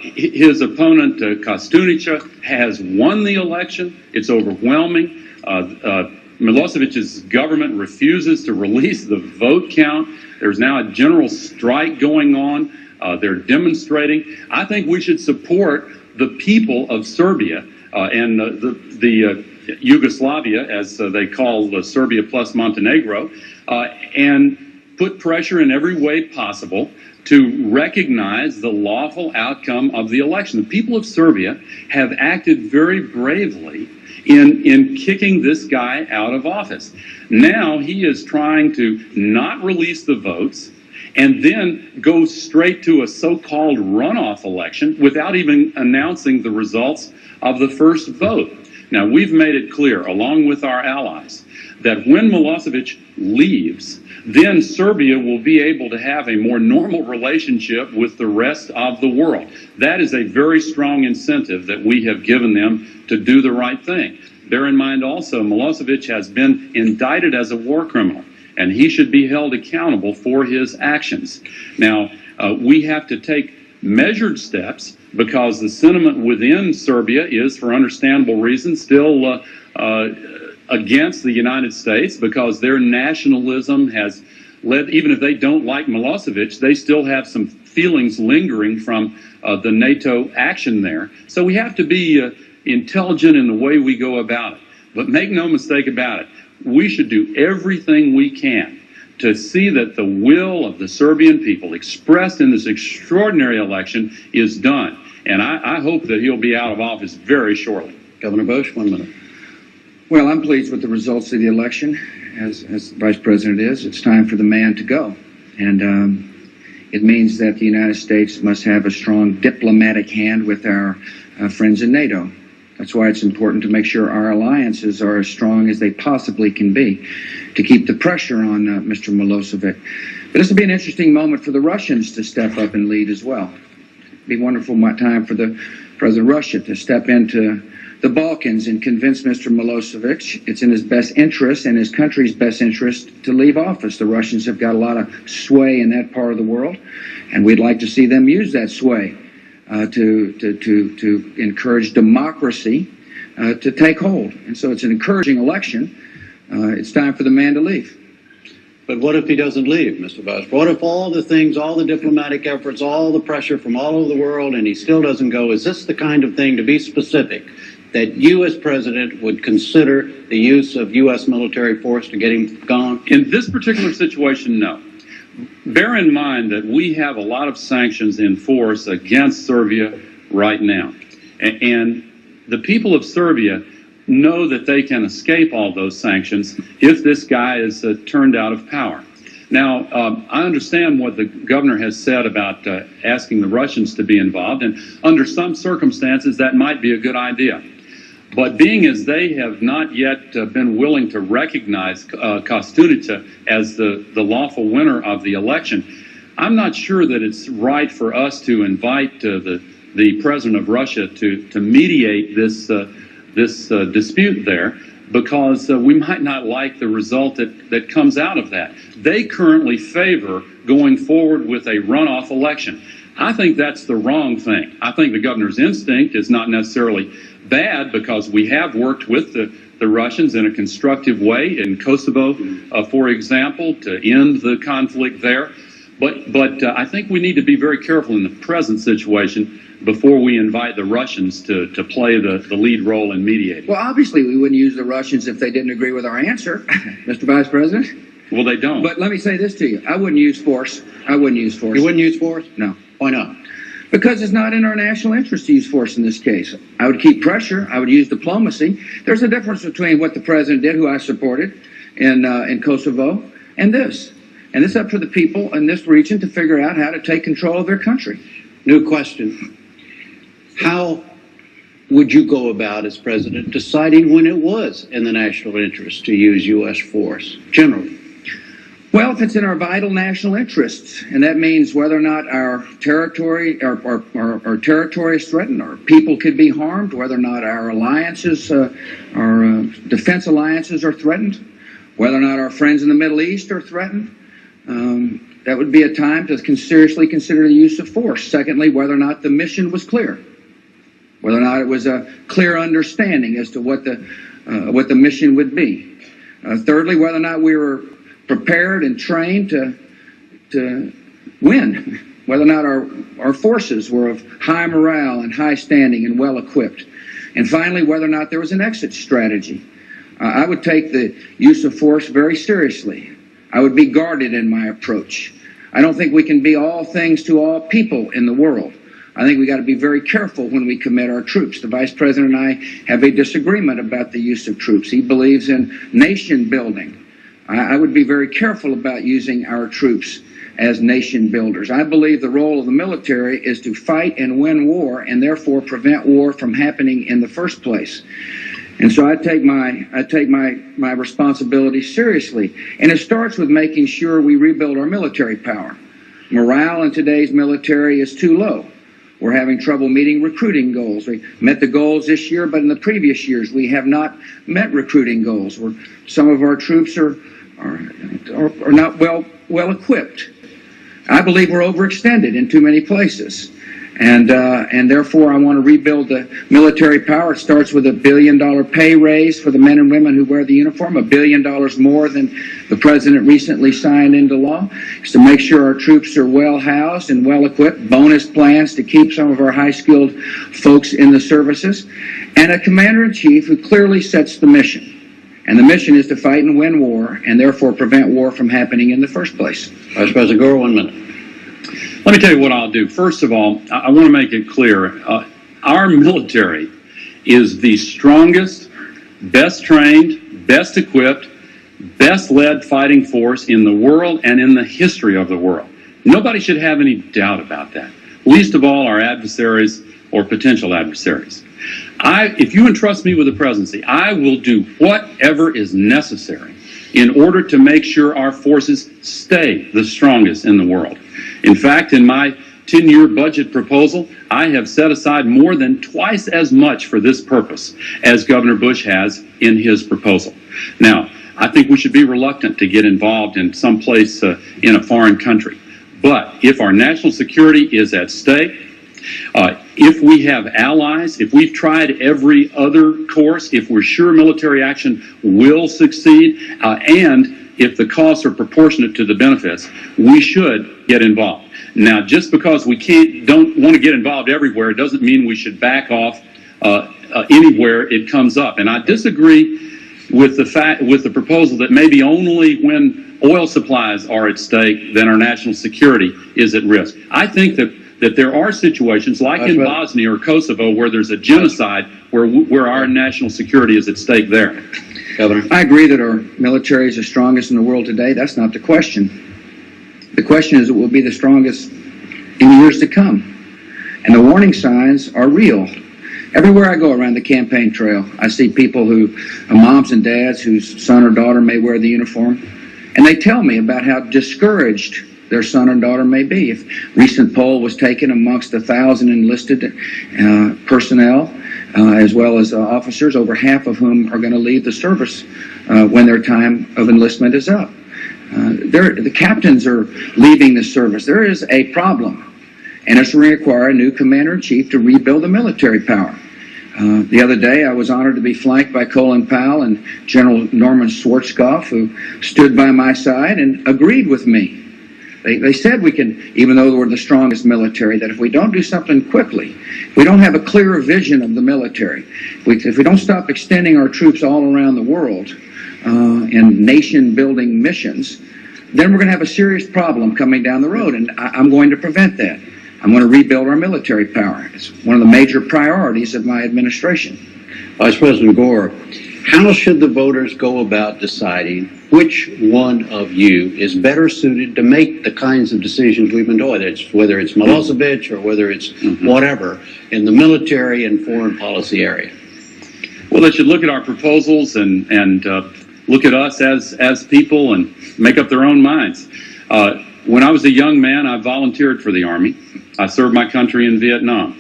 His opponent, Kostunica, has won the election. It's overwhelming. Milosevic's government refuses to release the vote count. There's now a general strike going on. They're demonstrating. I think we should support the people of Serbia and the Yugoslavia, as they call Serbia plus Montenegro, and put pressure in every way possible to recognize the lawful outcome of the election. The people of Serbia have acted very bravely in kicking this guy out of office. Now he is trying to not release the votes and then go straight to a so-called runoff election without even announcing the results of the first vote. Now, we've made it clear, along with our allies, that when Milosevic leaves, then Serbia will be able to have a more normal relationship with the rest of the world. That is a very strong incentive that we have given them to do the right thing. Bear in mind also, Milosevic has been indicted as a war criminal, and he should be held accountable for his actions. Now, we have to take measured steps because the sentiment within Serbia is, for understandable reasons, still against the United States because their nationalism has led, even if they don't like Milosevic, they still have some feelings lingering from the NATO action there. So we have to be intelligent in the way we go about it. But make no mistake about it, we should do everything we can to see that the will of the Serbian people expressed in this extraordinary election is done. And I hope that he'll be out of office very shortly. Governor Bush, 1 minute. Well, I'm pleased with the results of the election, as the Vice President is. It's time for the man to go. And it means that the United States must have a strong diplomatic hand with our friends in NATO. That's why it's important to make sure our alliances are as strong as they possibly can be to keep the pressure on Mr. Milosevic. But this will be an interesting moment for the Russians to step up and lead as well. It'll be a wonderful time for the President of Russia to step into the Balkans and convince Mr. Milosevic it's in his best interest and his country's best interest to leave office. The Russians have got a lot of sway in that part of the world, and we'd like to see them use that sway to encourage democracy to take hold. And so it's an encouraging election. It's time for the man to leave. But what if he doesn't leave, Mr. Bush? What if all the things, all the diplomatic efforts, all the pressure from all over the world, and he still doesn't go? Is this the kind of thing, to be specific, that you as president would consider the use of U.S. military force to get him gone? In this particular situation, no. Bear in mind that we have a lot of sanctions in force against Serbia right now. And the people of Serbia know that they can escape all those sanctions if this guy is turned out of power. Now, I understand what the governor has said about asking the Russians to be involved, and under some circumstances that might be a good idea. But being as they have not yet been willing to recognize Kostunica as the lawful winner of the election, I'm not sure that it's right for us to invite the president of Russia to mediate this dispute there, because we might not like the result that comes out of that. They currently favor going forward with a runoff election. I think that's the wrong thing. I think the governor's instinct is not necessarily bad, because we have worked with the Russians in a constructive way in Kosovo, for example, to end the conflict there. But I think we need to be very careful in the present situation before we invite the Russians to play the lead role in mediating. Well, obviously, we wouldn't use the Russians if they didn't agree with our answer, Mr. Vice President. Well, they don't. But let me say this to you. I wouldn't use force. I wouldn't use force. You wouldn't use force? No. Why not? Because it's not in our national interest to use force in this case. I would keep pressure. I would use diplomacy. There's a difference between what the president did, who I supported, in Kosovo, and this. And it's up to the people in this region to figure out how to take control of their country. New question. How would you go about, as president, deciding when it was in the national interest to use U.S. force, generally? Well, if it's in our vital national interests, and that means whether or not our territory is threatened, our people could be harmed, whether or not our alliances, our defense alliances are threatened, whether or not our friends in the Middle East are threatened, that would be a time to seriously consider the use of force. Secondly, whether or not the mission was clear, whether or not it was a clear understanding as to what the mission would be. Thirdly, whether or not we were prepared and trained to win, whether or not our forces were of high morale and high standing and well equipped. And finally, whether or not there was an exit strategy. I would take the use of force very seriously. I would be guarded in my approach. I don't think we can be all things to all people in the world. I think we got to be very careful when we commit our troops. The Vice President and I have a disagreement about the use of troops. He believes in nation building. I would be very careful about using our troops as nation builders. I believe the role of the military is to fight and win war and therefore prevent war from happening in the first place. And so I take my responsibility seriously. And it starts with making sure we rebuild our military power. Morale in today's military is too low. We're having trouble meeting recruiting goals. We met the goals this year, but in the previous years we have not met recruiting goals. Some of our troops are not well equipped. I believe we're overextended in too many places. And therefore I want to rebuild the military power. It starts with $1 billion pay raise for the men and women who wear the uniform, $1 billion more than the president recently signed into law. It's to make sure our troops are well housed and well equipped, bonus plans to keep some of our high skilled folks in the services, and a commander-in-chief who clearly sets the mission. And the mission is to fight and win war and therefore prevent war from happening in the first place. Vice President Gore, 1 minute. Let me tell you what I'll do. First of all, I want to make it clear, our military is the strongest, best trained, best equipped, best led fighting force in the world and in the history of the world. Nobody should have any doubt about that, least of all our adversaries or potential adversaries. If you entrust me with the presidency, I will do whatever is necessary in order to make sure our forces stay the strongest in the world. In fact, in my 10-year budget proposal, I have set aside more than twice as much for this purpose as Governor Bush has in his proposal. Now, I think we should be reluctant to get involved in some place in a foreign country. But if our national security is at stake, if we have allies, if we've tried every other course, if we're sure military action will succeed, and if the costs are proportionate to the benefits, we should get involved. Now, just because we don't want to get involved everywhere doesn't mean we should back off anywhere it comes up. And I disagree with the proposal that maybe only when oil supplies are at stake then our national security is at risk. I think that there are situations like in Bosnia or Kosovo where there's a genocide where our national security is at stake there. Governor. I agree that our military is the strongest in the world today. That's not the question. The question is, it will be the strongest in years to come. And the warning signs are real. Everywhere I go around the campaign trail, I see people moms and dads whose son or daughter may wear the uniform, and they tell me about how discouraged their son or daughter may be. If recent poll was taken amongst 1,000 enlisted personnel, as well as officers, over half of whom are going to leave the service when their time of enlistment is up. The captains are leaving the service. There is a problem, and it's going to require a new commander-in-chief to rebuild the military power. The other day, I was honored to be flanked by Colin Powell and General Norman Schwarzkopf, who stood by my side and agreed with me. They said we can, even though we're the strongest military, that if we don't do something quickly, if we don't have a clearer vision of the military, if we don't stop extending our troops all around the world in nation-building missions, then we're going to have a serious problem coming down the road, and I'm going to prevent that. I'm going to rebuild our military power. It's one of the major priorities of my administration. Vice President Gore, how should the voters go about deciding which one of you is better suited to make the kinds of decisions we've been doing, whether it's Milosevic or whether it's whatever, in the military and foreign policy area? Well, they should look at our proposals and look at us as people and make up their own minds. When I was a young man, I volunteered for the Army. I served my country in Vietnam.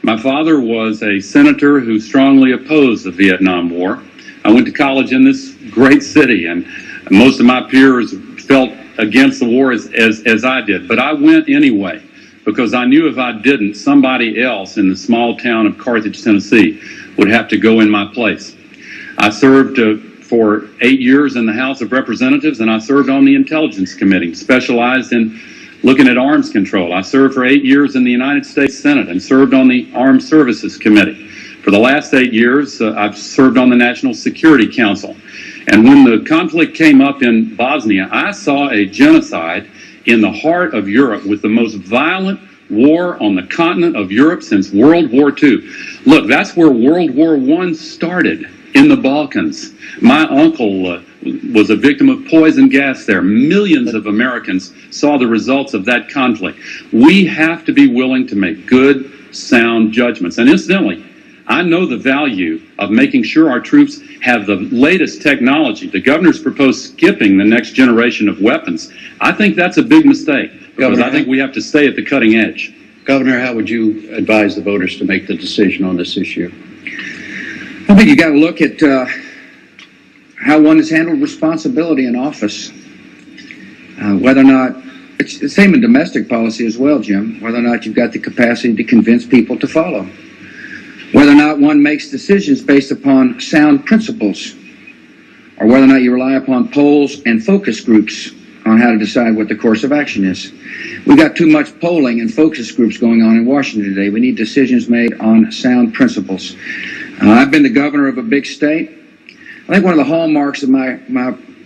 My father was a senator who strongly opposed the Vietnam War. I went to college in this great city, and most of my peers felt against the war as I did. But I went anyway, because I knew if I didn't, somebody else in the small town of Carthage, Tennessee, would have to go in my place. I served for 8 years in the House of Representatives, and I served on the Intelligence Committee, specialized in looking at arms control. I served for 8 years in the United States Senate and served on the Armed Services Committee. For the last 8 years, I've served on the National Security Council. And when the conflict came up in Bosnia, I saw a genocide in the heart of Europe with the most violent war on the continent of Europe since World War II. Look, that's where World War I started, in the Balkans. My uncle was a victim of poison gas there. Millions of Americans saw the results of that conflict. We have to be willing to make good, sound judgments. And incidentally, I know the value of making sure our troops have the latest technology. The governor's proposed skipping the next generation of weapons. I think that's a big mistake, because I think we have to stay at the cutting edge. Governor, how would you advise the voters to make the decision on this issue? I think you got to look at how one has handled responsibility in office. Whether or not, it's the same in domestic policy as well, Jim, whether or not you've got the capacity to convince people to follow. Whether or not one makes decisions based upon sound principles, or whether or not you rely upon polls and focus groups on how to decide what the course of action is. We've got too much polling and focus groups going on in Washington today. We need decisions made on sound principles. I've been the governor of a big state. I think one of the hallmarks of my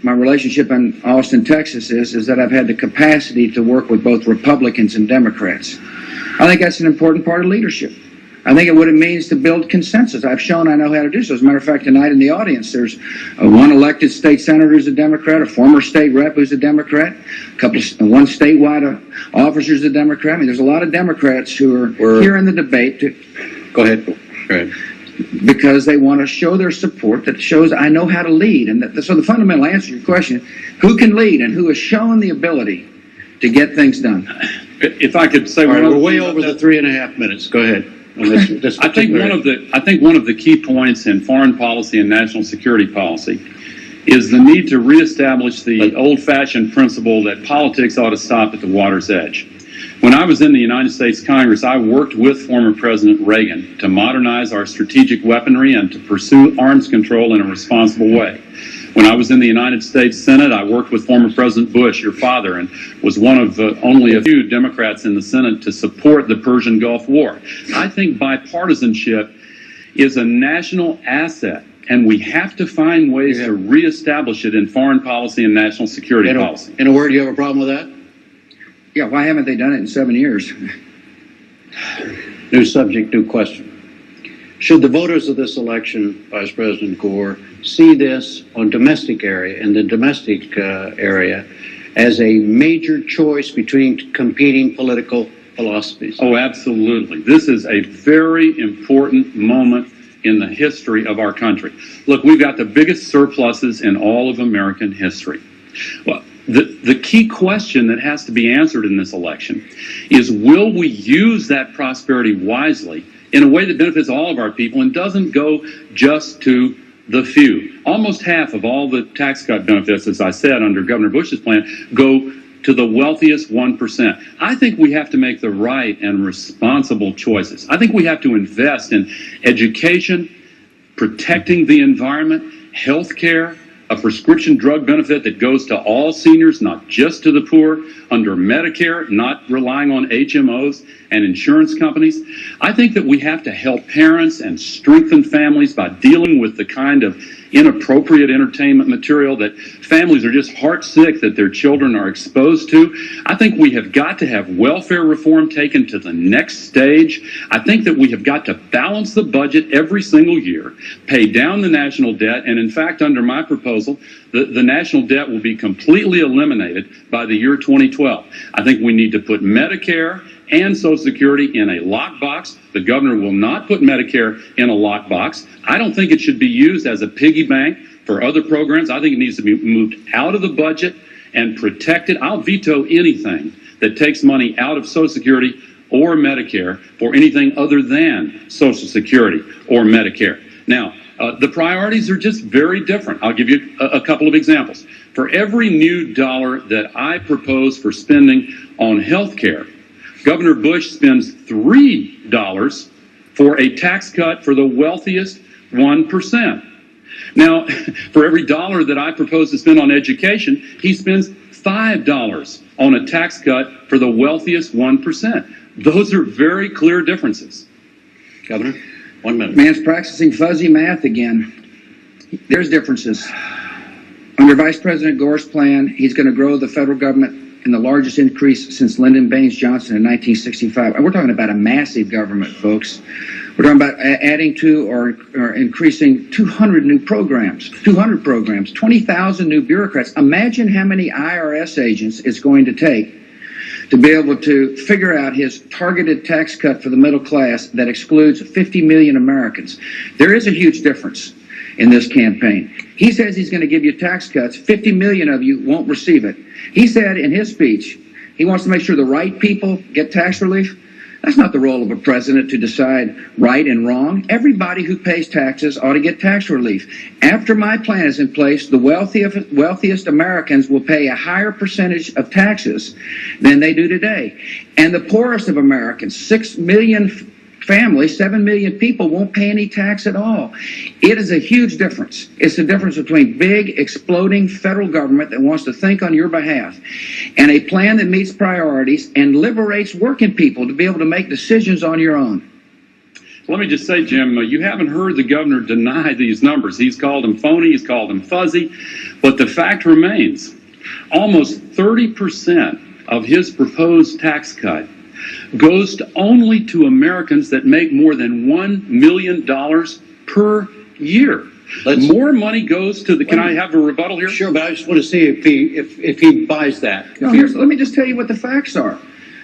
relationship in Austin, Texas is that I've had the capacity to work with both Republicans and Democrats. I think that's an important part of leadership. I think what it means to build consensus. I've shown I know how to do so. As a matter of fact, tonight in the audience, there's one elected state senator who's a Democrat, a former state rep who's a Democrat, one statewide officer who's a Democrat. I mean, there's a lot of Democrats who are here in the debate. Go ahead. Go ahead. Because they want to show their support that shows I know how to lead. And so the fundamental answer to your question, who can lead and who has shown the ability to get things done? If I could say, we're way over the 3.5 minutes. Go ahead. I think one of the key points in foreign policy and national security policy is the need to reestablish the old-fashioned principle that politics ought to stop at the water's edge. When I was in the United States Congress, I worked with former President Reagan to modernize our strategic weaponry and to pursue arms control in a responsible way. When I was in the United States Senate, I worked with former President Bush, your father, and was one of only a few Democrats in the Senate to support the Persian Gulf War. I think bipartisanship is a national asset, and we have to find ways to reestablish it in foreign policy and national security policy. In a word, do you have a problem with that? Yeah, why haven't they done it in 7 years? New subject, new question. Should the voters of this election, Vice President Gore, see this on domestic area, in the domestic area, as a major choice between competing political philosophies? Oh, absolutely. This is a very important moment in the history of our country. Look, we've got the biggest surpluses in all of American history. Well, the key question that has to be answered in this election is, will we use that prosperity wisely in a way that benefits all of our people and doesn't go just to the few? Almost half of all the tax cut benefits, as I said, under Governor Bush's plan, go to the wealthiest 1%. I think we have to make the right and responsible choices. I think we have to invest in education, protecting the environment, health care, a prescription drug benefit that goes to all seniors, not just to the poor, under Medicare, not relying on HMOs and insurance companies. I think that we have to help parents and strengthen families by dealing with the kind of inappropriate entertainment material that families are just heartsick that their children are exposed to. I think we have got to have welfare reform taken to the next stage. I think that we have got to balance the budget every single year, pay down the national debt, and in fact, under my proposal, the national debt will be completely eliminated by the year 2012. I think we need to put Medicare and Social Security in a lockbox. The governor will not put Medicare in a lockbox. I don't think it should be used as a piggy bank for other programs. I think it needs to be moved out of the budget and protected. I'll veto anything that takes money out of Social Security or Medicare for anything other than Social Security or Medicare. Now, the priorities are just very different. I'll give you a couple of examples. For every new dollar that I propose for spending on health care, Governor Bush spends $3 for a tax cut for the wealthiest 1%. Now, for every dollar that I propose to spend on education, he spends $5 on a tax cut for the wealthiest 1%. Those are very clear differences. Governor? 1 minute. Man's practicing fuzzy math again. There's differences. Under Vice President Gore's plan, he's going to grow the federal government in the largest increase since Lyndon Baines Johnson in 1965. And we're talking about a massive government, folks. We're talking about adding to or increasing 200 new programs, 20,000 new bureaucrats. Imagine how many IRS agents it's going to take to be able to figure out his targeted tax cut for the middle class that excludes 50 million Americans. There is a huge difference in this campaign. He says he's going to give you tax cuts. 50 million of you won't receive it. He said in his speech he wants to make sure the right people get tax relief. That's not the role of a president to decide right and wrong. Everybody who pays taxes ought to get tax relief. After my plan is in place, the wealthiest Americans will pay a higher percentage of taxes than they do today. And the poorest of Americans, 6 million families, 7 million people, won't pay any tax at all. It is a huge difference. It's the difference between big, exploding federal government that wants to think on your behalf and a plan that meets priorities and liberates working people to be able to make decisions on your own. Let me just say, Jim, you haven't heard the governor deny these numbers. He's called them phony, he's called them fuzzy, but the fact remains, almost 30% of his proposed tax cut goes only to Americans that make more than $1 million per year. More money goes to the. Can I have a rebuttal here? Sure, but I just want to see if he buys that. No, let me just tell you what the facts are.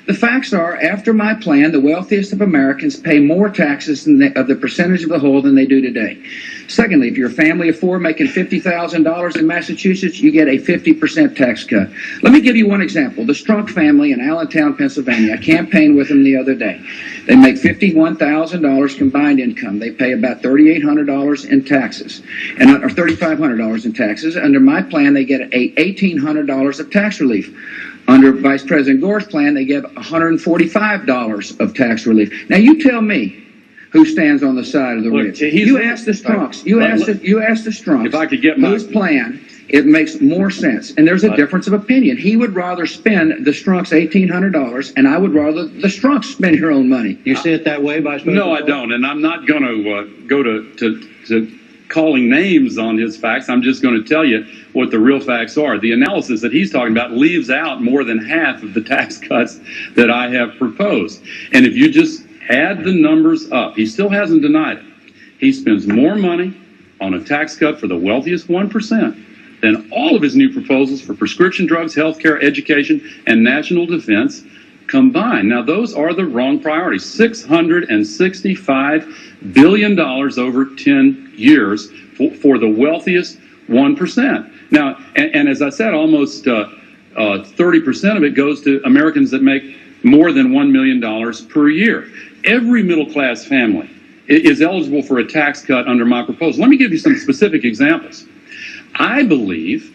The facts are, after my plan, the wealthiest of Americans pay more taxes of the percentage of the whole than they do today. Secondly, if you're a family of four making $50,000 in Massachusetts, you get a 50% tax cut. Let me give you one example. The Strunk family in Allentown, Pennsylvania, I campaigned with them the other day. They make $51,000 combined income. They pay about $3,800 in taxes, or $3,500 in taxes. Under my plan, they get $1,800 of tax relief. Under Vice President Gore's plan, they get $145 of tax relief. Now, you tell me who stands on the side of the rich. You ask the Strunks. You ask the Strunks. If I could get my whose plan, it makes more sense. And there's a difference of opinion. He would rather spend the Strunks $1,800, and I would rather the Strunks spend your own money. You see it that way, Vice President? No, I don't, and I'm not going to go to calling names on his facts. I'm just going to tell you what the real facts are. The analysis that he's talking about leaves out more than half of the tax cuts that I have proposed. And if you just add the numbers up, he still hasn't denied it. He spends more money on a tax cut for the wealthiest 1% than all of his new proposals for prescription drugs, health care, education, and national defense combined. Now, those are the wrong priorities. $665 billion over 10 years for the wealthiest 1%. Now, and as I said, almost 30% of it goes to Americans that make more than $1 million per year. Every middle-class family is eligible for a tax cut under my proposal. Let me give you some specific examples. I believe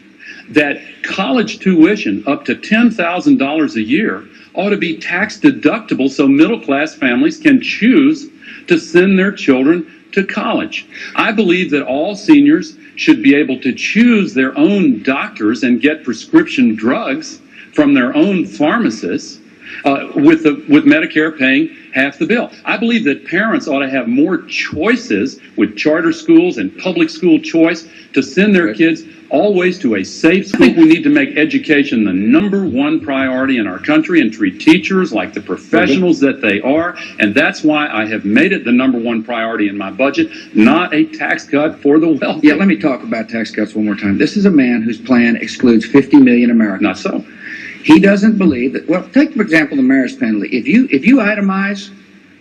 that college tuition up to $10,000 a year ought to be tax deductible so middle-class families can choose to send their children to college. I believe that all seniors should be able to choose their own doctors and get prescription drugs from their own pharmacists, with Medicare paying half the bill. I believe that parents ought to have more choices with charter schools and public school choice to send their kids always to a safe school. We need to make education the #1 priority in our country and treat teachers like the professionals that they are. And that's why I have made it the #1 priority in my budget, not a tax cut for the wealthy. Yeah, let me talk about tax cuts one more time. This is a man whose plan excludes 50 million Americans. Not so. He doesn't believe that, well, take, for example, the marriage penalty. If you itemize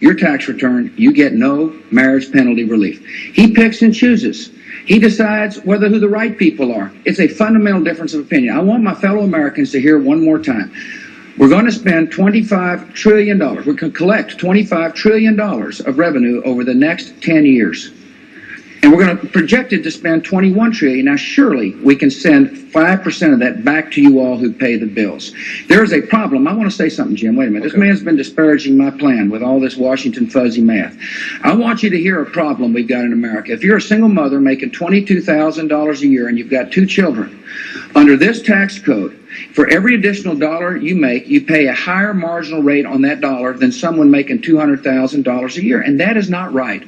your tax return, you get no marriage penalty relief. He picks and chooses. He decides who the right people are. It's a fundamental difference of opinion. I want my fellow Americans to hear one more time. We're going to spend $25 trillion. We're going to collect $25 trillion of revenue over the next 10 years. And we're going to project it to spend $21 trillion. Now, surely we can send 5% of that back to you all who pay the bills. There is a problem. I want to say something, Jim. Wait a minute. Okay. This man's been disparaging my plan with all this Washington fuzzy math. I want you to hear a problem we've got in America. If you're a single mother making $22,000 a year and you've got 2 children, under this tax code, For every additional dollar you make, you pay a higher marginal rate on that dollar than someone making $200,000 a year, and that is not right.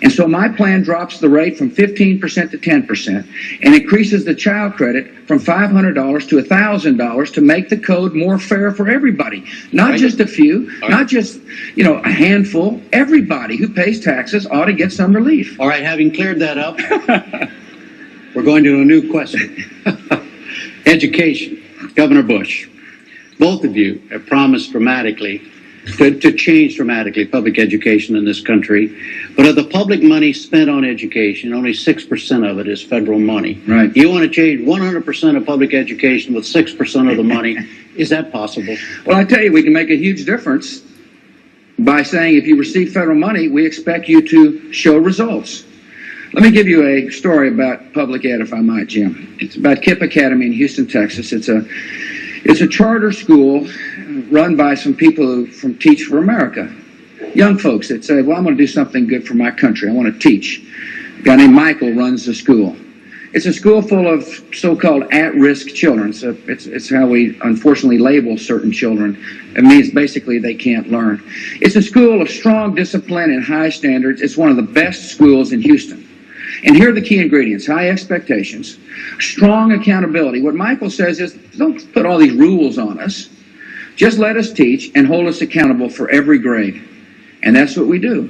And so my plan drops the rate from 15% to 10% and increases the child credit from $500 to $1,000 to make the code more fair for everybody, not just a few, not just, you know, a handful. Everybody who pays taxes ought to get some relief. All right, having cleared that up, we're going to a new question. Education. Governor Bush, both of you have promised dramatically to change dramatically public education in this country. But of the public money spent on education, only 6% of it is federal money. Right. You want to change 100% of public education with 6% of the money. Is that possible? Well, I tell you, we can make a huge difference by saying if you receive federal money, we expect you to show results. Let me give you a story about public ed, if I might, Jim. It's about KIPP Academy in Houston, Texas. It's a charter school run by some people from Teach for America. Young folks that say, well, I'm going to do something good for my country. I want to teach. A guy named Michael runs the school. It's a school full of so-called at-risk children. So it's how we unfortunately label certain children. It means basically they can't learn. It's a school of strong discipline and high standards. It's one of the best schools in Houston. And here are the key ingredients: high expectations, strong accountability. What Michael says is, don't put all these rules on us. Just let us teach and hold us accountable for every grade. And that's what we do.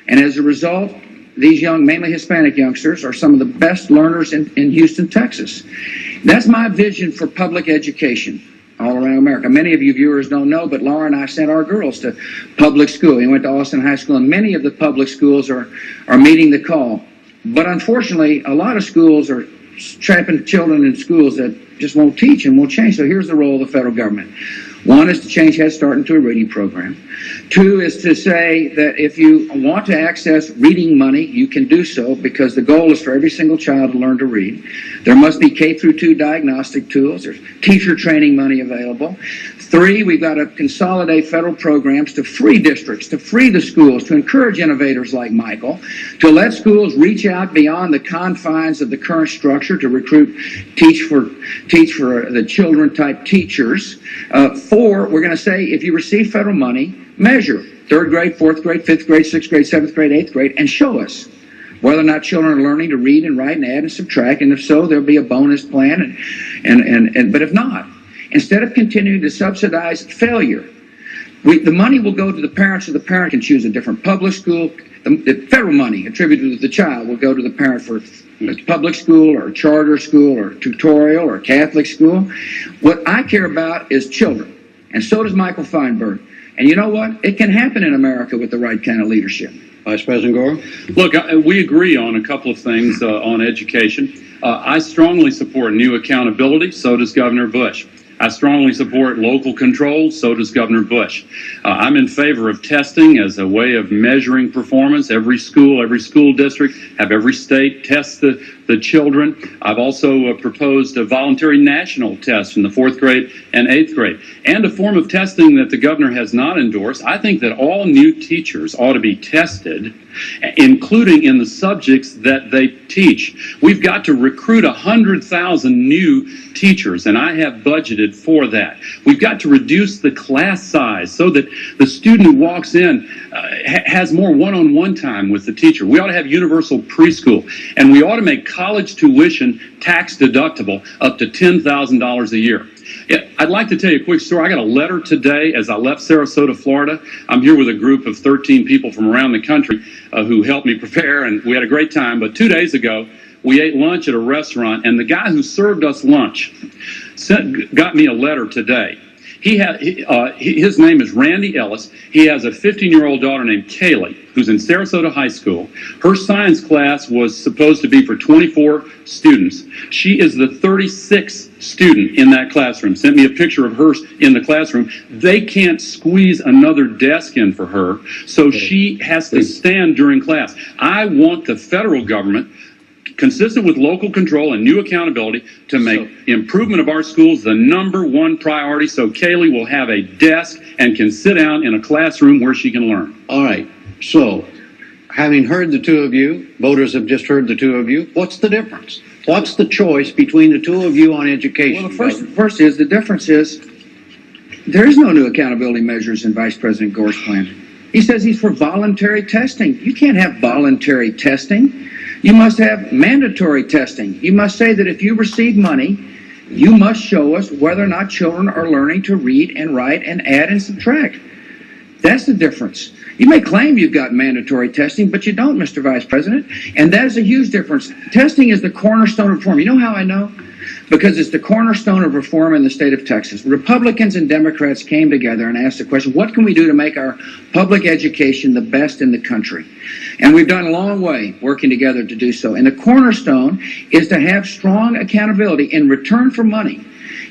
And as a result, these young, mainly Hispanic youngsters, are some of the best learners in Houston, Texas. That's my vision for public education all around America. Many of you viewers don't know, but Laura and I sent our girls to public school. We went to Austin High School, and many of the public schools are meeting the call. But unfortunately, a lot of schools are trapping children in schools that just won't teach and won't change. So here's the role of the federal government. One is to change Head Start into a reading program. Two is to say that if you want to access reading money, you can do so, because the goal is for every single child to learn to read. There must be K through 2 diagnostic tools. There's teacher training money available. Three, we've got to consolidate federal programs to free districts, to free the schools, to encourage innovators like Michael, to let schools reach out beyond the confines of the current structure to recruit teach for the children type teachers. Four, we're going to say if you receive federal money, measure 3rd grade, 4th grade, 5th grade, 6th grade, 7th grade, 8th grade, and show us whether or not children are learning to read and write and add and subtract. And if so, there'll be a bonus plan. But if not, instead of continuing to subsidize failure, the money will go to the parents, so the parent can choose a different public school. The federal money attributed to the child will go to the parent for public school or charter school or tutorial or Catholic school. What I care about is children, and so does Michael Feinberg. And you know what? It can happen in America with the right kind of leadership. Vice President Gore? Look, we agree on a couple of things on education. I strongly support new accountability. So does Governor Bush. I strongly support local control. So does Governor Bush. I'm in favor of testing as a way of measuring performance. Every school district, have every state test the children. I've also proposed a voluntary national test in the 4th grade and 8th grade, and a form of testing that the governor has not endorsed. I think that all new teachers ought to be tested, including in the subjects that they teach. We've got to recruit 100,000 new teachers, and I have budgeted for that. We've got to reduce the class size so that the student who walks in has more one-on-one time with the teacher. We ought to have universal preschool, and we ought to make college tuition tax deductible up to $10,000 a year. I'd like to tell you a quick story. I got a letter today as I left Sarasota, Florida. I'm here with a group of 13 people from around the country who helped me prepare, and we had a great time. But 2 days ago, we ate lunch at a restaurant, and the guy who served us lunch got me a letter today. His name is Randy Ellis. He has a 15-year-old daughter named Kaylee, who's in Sarasota High School. Her science class was supposed to be for 24 students. She is the 36th student in that classroom. Sent me a picture of her in the classroom. They can't squeeze another desk in for her, so she has to stand during class. I want the federal government, consistent with local control and new accountability, to make improvement of our schools the #1 priority, so Kaylee will have a desk and can sit down in a classroom where she can learn. All right. So having heard the two of you, voters have just heard the two of you, what's the difference? What's the choice between the two of you on education? Well, the first is, the difference is, there is no new accountability measures in Vice President Gore's plan. He says he's for voluntary testing. You can't have voluntary testing. You must have mandatory testing. You must say that if you receive money, you must show us whether or not children are learning to read and write and add and subtract. That's the difference. You may claim you've got mandatory testing, but you don't, Mr. Vice President. And that is a huge difference. Testing is the cornerstone of reform. You know how I know? Because it's the cornerstone of reform in the state of Texas. Republicans and Democrats came together and asked the question, what can we do to make our public education the best in the country? And we've done a long way working together to do so. And the cornerstone is to have strong accountability in return for money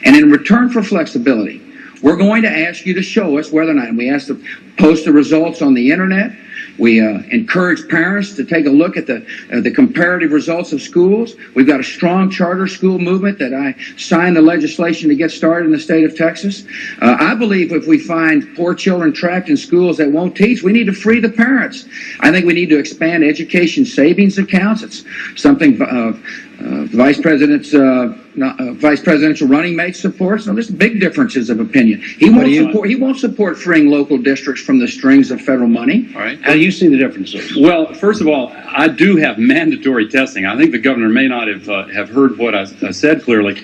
and in return for flexibility. We're going to ask you to show us whether or not, and we ask to post the results on the internet. We encourage parents to take a look at the comparative results of schools. We've got a strong charter school movement that I signed the legislation to get started in the state of Texas. I believe if we find poor children trapped in schools that won't teach, we need to free the parents. I think we need to expand education savings accounts. It's something Vice presidential running mate supports. No, there's big differences of opinion. He won't support freeing local districts from the strings of federal money. All right. How do you see the differences? Well, first of all, I do have mandatory testing. I think the governor may not have heard what I said clearly.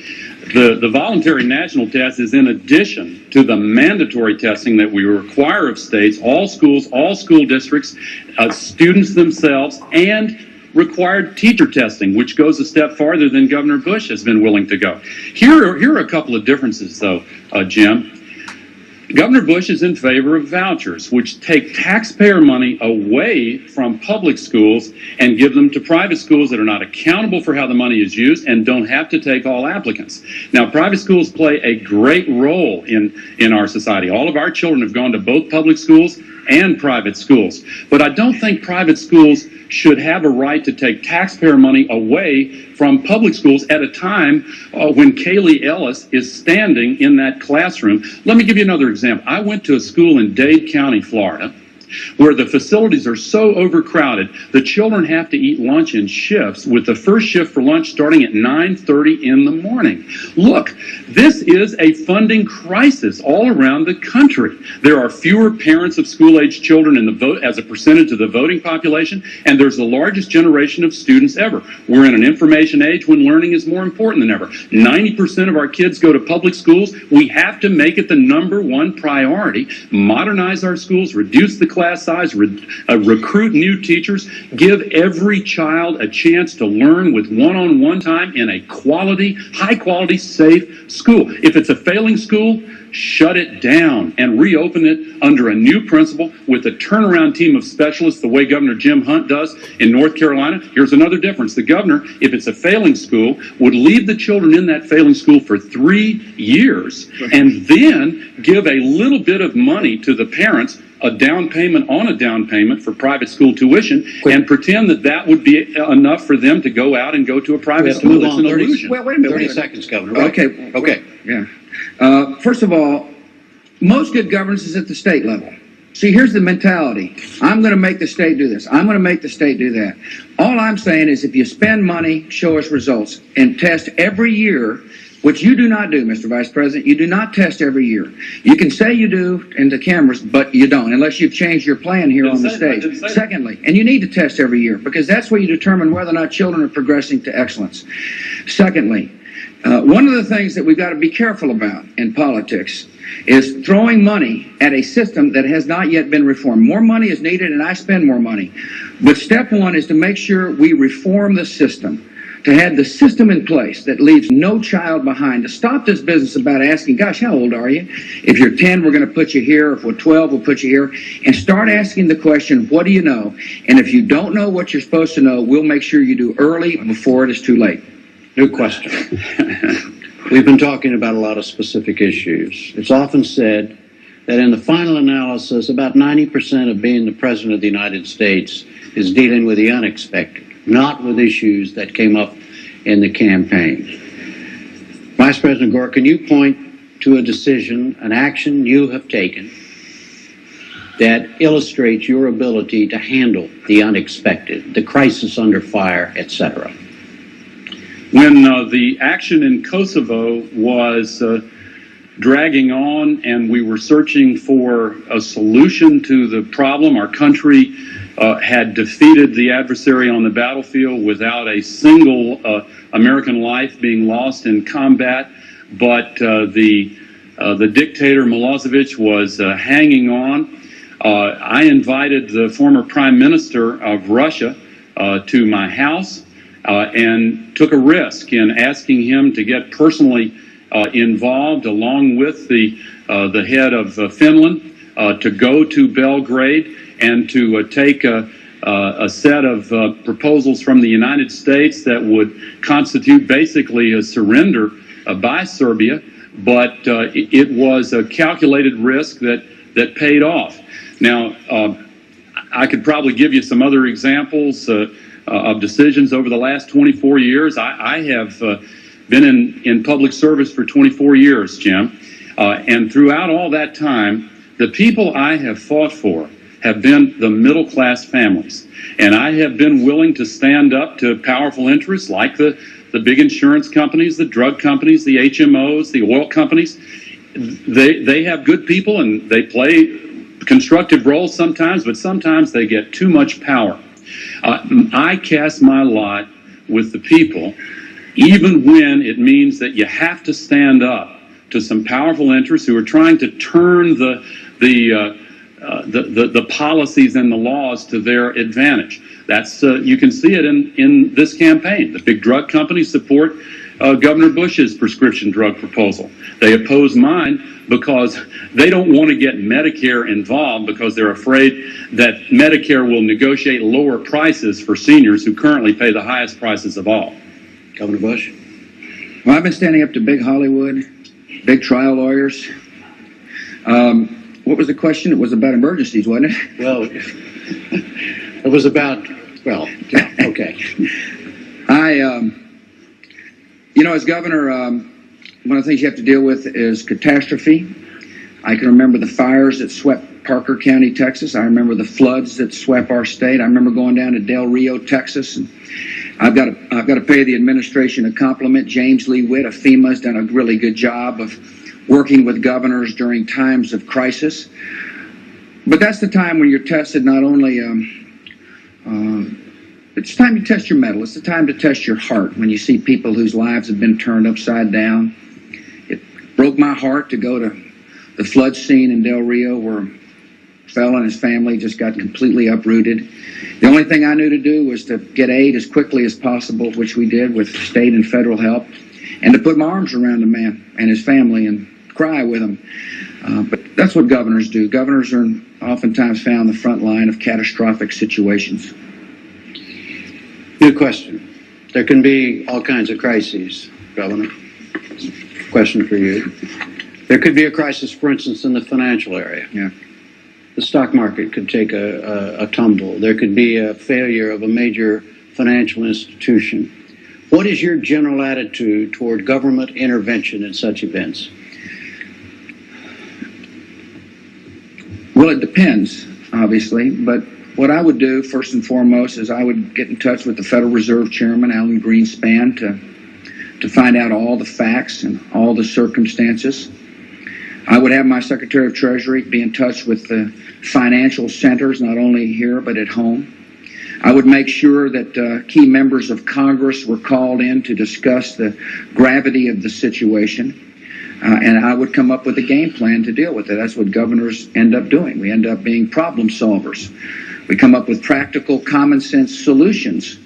The voluntary national test is in addition to the mandatory testing that we require of states, all schools, all school districts, students themselves, and required teacher testing, which goes a step farther than Governor Bush has been willing to go. Here are a couple of differences, though, Jim. Governor Bush is in favor of vouchers, which take taxpayer money away from public schools and give them to private schools that are not accountable for how the money is used and don't have to take all applicants. Now, private schools play a great role in our society. All of our children have gone to both public schools and private schools. But I don't think private schools should have a right to take taxpayer money away from public schools at a time when Kaylee Ellis is standing in that classroom. Let me give you another example. I went to a school in Dade County, Florida, where the facilities are so overcrowded, the children have to eat lunch in shifts, with the first shift for lunch starting at 9:30 in the morning. Look, this is a funding crisis all around the country. There are fewer parents of school-age children in the vote as a percentage of the voting population, and there's the largest generation of students ever. We're in an information age when learning is more important than ever. 90% of our kids go to public schools. We have to make it the #1 priority, modernize our schools, reduce the class size, recruit new teachers, give every child a chance to learn with one-on-one time in a quality, high-quality, safe school. If it's a failing school, shut it down and reopen it under a new principal with a turnaround team of specialists, the way Governor Jim Hunt does in North Carolina. Here's another difference. The governor, if it's a failing school, would leave the children in that failing school for 3 years and then give a little bit of money to the parents, a down payment on a down payment for private school tuition, and pretend that that would be enough for them to go out and go to a private school. It's an illusion. Well, wait a minute. 30 seconds, Governor. Okay. Okay. Yeah. First of all, most good governance is at the state level. See, here's the mentality. I'm going to make the state do this. I'm going to make the state do that. All I'm saying is if you spend money, show us results, and test every year, which you do not do, Mr. Vice President. You do not test every year. You can say you do in the cameras, but you don't, unless you've changed your plan here on the stage. Secondly, and you need to test every year, because that's where you determine whether or not children are progressing to excellence. Secondly, one of the things that we've got to be careful about in politics is throwing money at a system that has not yet been reformed. More money is needed, and I spend more money. But step one is to make sure we reform the system, to have the system in place that leaves no child behind, to stop this business about asking, gosh, how old are you? If you're 10, we're going to put you here. If we're 12, we'll put you here. And start asking the question, what do you know? And if you don't know what you're supposed to know, we'll make sure you do early before it is too late. New question. We've been talking about a lot of specific issues. It's often said that in the final analysis, about 90% of being the President of the United States is dealing with the unexpected, not with issues that came up in the campaign. Vice President Gore, can you point to a decision, an action you have taken that illustrates your ability to handle the unexpected, the crisis under fire, etc.? When the action in Kosovo was dragging on and we were searching for a solution to the problem, our country had defeated the adversary on the battlefield without a single American life being lost in combat, but the dictator Milosevic was hanging on. I invited the former Prime Minister of Russia to my house and took a risk in asking him to get personally involved, along with the head of Finland, to go to Belgrade and to take a set of proposals from the United States that would constitute basically a surrender by Serbia, but it was a calculated risk that paid off. Now, I could probably give you some other examples of decisions over the last 24 years. I have been in public service for 24 years, Jim, and throughout all that time, the people I have fought for have been the middle-class families, and I have been willing to stand up to powerful interests like the big insurance companies, the drug companies, the HMOs, the oil companies. They have good people, and they play constructive roles sometimes, but sometimes they get too much power. I cast my lot with the people, even when it means that you have to stand up to some powerful interests who are trying to turn the policies and the laws to their advantage. That's you can see it in this campaign. The big drug companies support Governor Bush's prescription drug proposal. They oppose mine because they don't want to get Medicare involved because they're afraid that Medicare will negotiate lower prices for seniors who currently pay the highest prices of all. Governor Bush? Well, I've been standing up to big Hollywood, big trial lawyers. What was the question? It was about emergencies, wasn't it? Well, it was about, well, yeah, okay. As governor, one of the things you have to deal with is catastrophe. I can remember the fires that swept Parker County, Texas. I remember the floods that swept our state. I remember going down to Del Rio, Texas, and I've got to pay the administration a compliment. James Lee Witt of FEMA has done a really good job of working with governors during times of crisis. But that's the time when you're tested not only, it's time to test your mettle. It's the time to test your heart when you see people whose lives have been turned upside down. It broke my heart to go to the flood scene in Del Rio where a fellow and his family just got completely uprooted. The only thing I knew to do was to get aid as quickly as possible, which we did with state and federal help, and to put my arms around the man and his family and cry with him. But that's what governors do. Governors are oftentimes found on the front line of catastrophic situations. Good question. There can be all kinds of crises, Governor. Question for you. There could be a crisis, for instance, in the financial area. Yeah. The stock market could take a tumble. There could be a failure of a major financial institution. What is your general attitude toward government intervention in such events? Well, it depends, obviously, but what I would do first and foremost is I would get in touch with the Federal Reserve Chairman, Alan Greenspan, to find out all the facts and all the circumstances. I would have my Secretary of Treasury be in touch with the financial centers, not only here but at home. I would make sure that key members of Congress were called in to discuss the gravity of the situation. And I would come up with a game plan to deal with it. That's what governors end up doing. We end up being problem solvers. We come up with practical, common sense solutions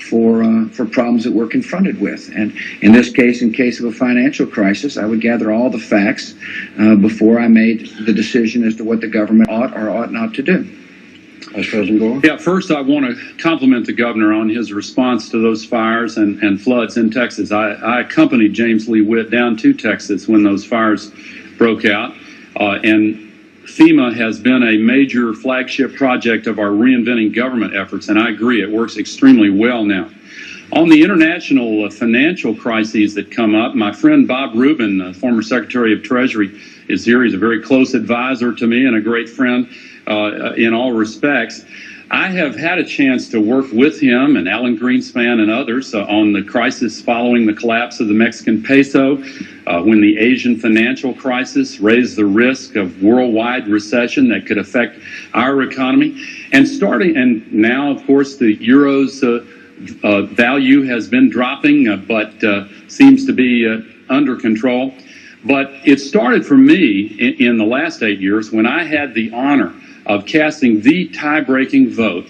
for problems that we're confronted with. And in this case, in case of a financial crisis, I would gather all the facts before I made the decision as to what the government ought or ought not to do. Vice President Gore? Yeah, first I want to compliment the governor on his response to those fires and floods in Texas. I accompanied James Lee Witt down to Texas when those fires broke out, and FEMA has been a major flagship project of our reinventing government efforts, and I agree, it works extremely well now. On the international financial crises that come up, my friend Bob Rubin, former Secretary of Treasury, is here. He's a very close advisor to me and a great friend in all respects. I have had a chance to work with him and Alan Greenspan and others on the crisis following the collapse of the Mexican peso, when the Asian financial crisis raised the risk of worldwide recession that could affect our economy. And now, of course, the euro's value has been dropping, but seems to be under control. But it started for me in the last 8 years when I had the honor of casting the tie-breaking vote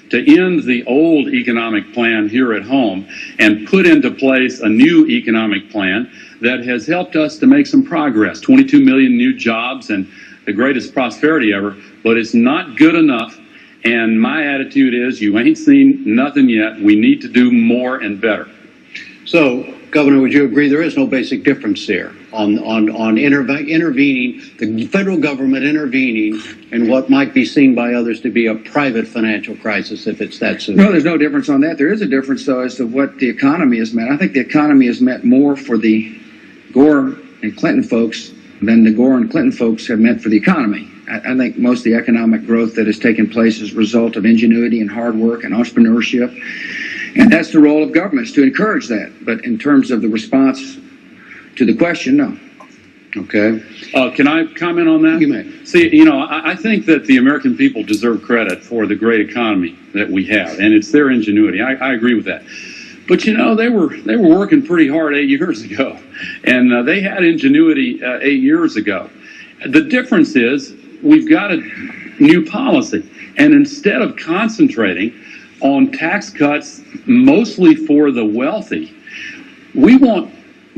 to end the old economic plan here at home and put into place a new economic plan that has helped us to make some progress. 22 million new jobs and the greatest prosperity ever, but it's not good enough. And my attitude is, you ain't seen nothing yet. We need to do more and better. So, Governor, would you agree there is no basic difference there on intervening, the federal government intervening in what might be seen by others to be a private financial crisis, if it's that severe? No, there's no difference on that. There is a difference, though, as to what the economy has meant. I think the economy has meant more for the Gore and Clinton folks than the Gore and Clinton folks have meant for the economy. I think most of the economic growth that has taken place is a result of ingenuity and hard work and entrepreneurship. And that's the role of governments, to encourage that. But in terms of the response to the question, no. Okay. Can I comment on that? You may. See, I think that the American people deserve credit for the great economy that we have, and it's their ingenuity. I agree with that. But they were working pretty hard 8 years ago, and they had ingenuity 8 years ago. The difference is we've got a new policy, and instead of concentrating on tax cuts mostly for the wealthy,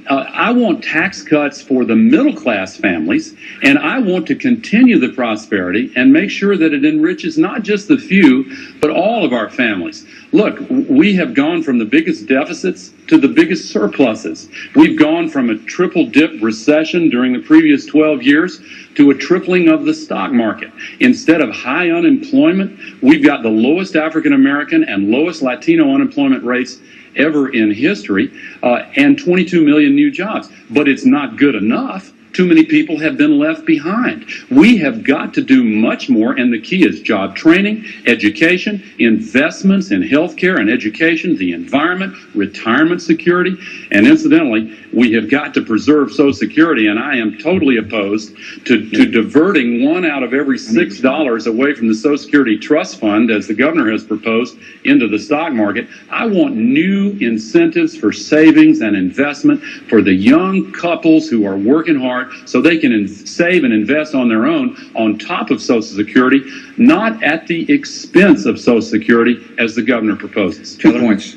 I want tax cuts for the middle class families, and I want to continue the prosperity and make sure that it enriches not just the few, but all of our families. Look, we have gone from the biggest deficits to the biggest surpluses. We've gone from a triple dip recession during the previous 12 years to a tripling of the stock market. Instead of high unemployment, we've got the lowest African American and lowest Latino unemployment rates ever in history, and 22 million new jobs. But it's not good enough. Too many people have been left behind. We have got to do much more, and the key is job training, education, investments in healthcare and education, the environment, retirement security, and incidentally, we have got to preserve Social Security, and I am totally opposed to diverting $1 out of every $6 away from the Social Security Trust Fund, as the governor has proposed, into the stock market. I want new incentives for savings and investment for the young couples who are working hard so they can save and invest on their own on top of Social Security, not at the expense of Social Security as the governor proposes. 2 points.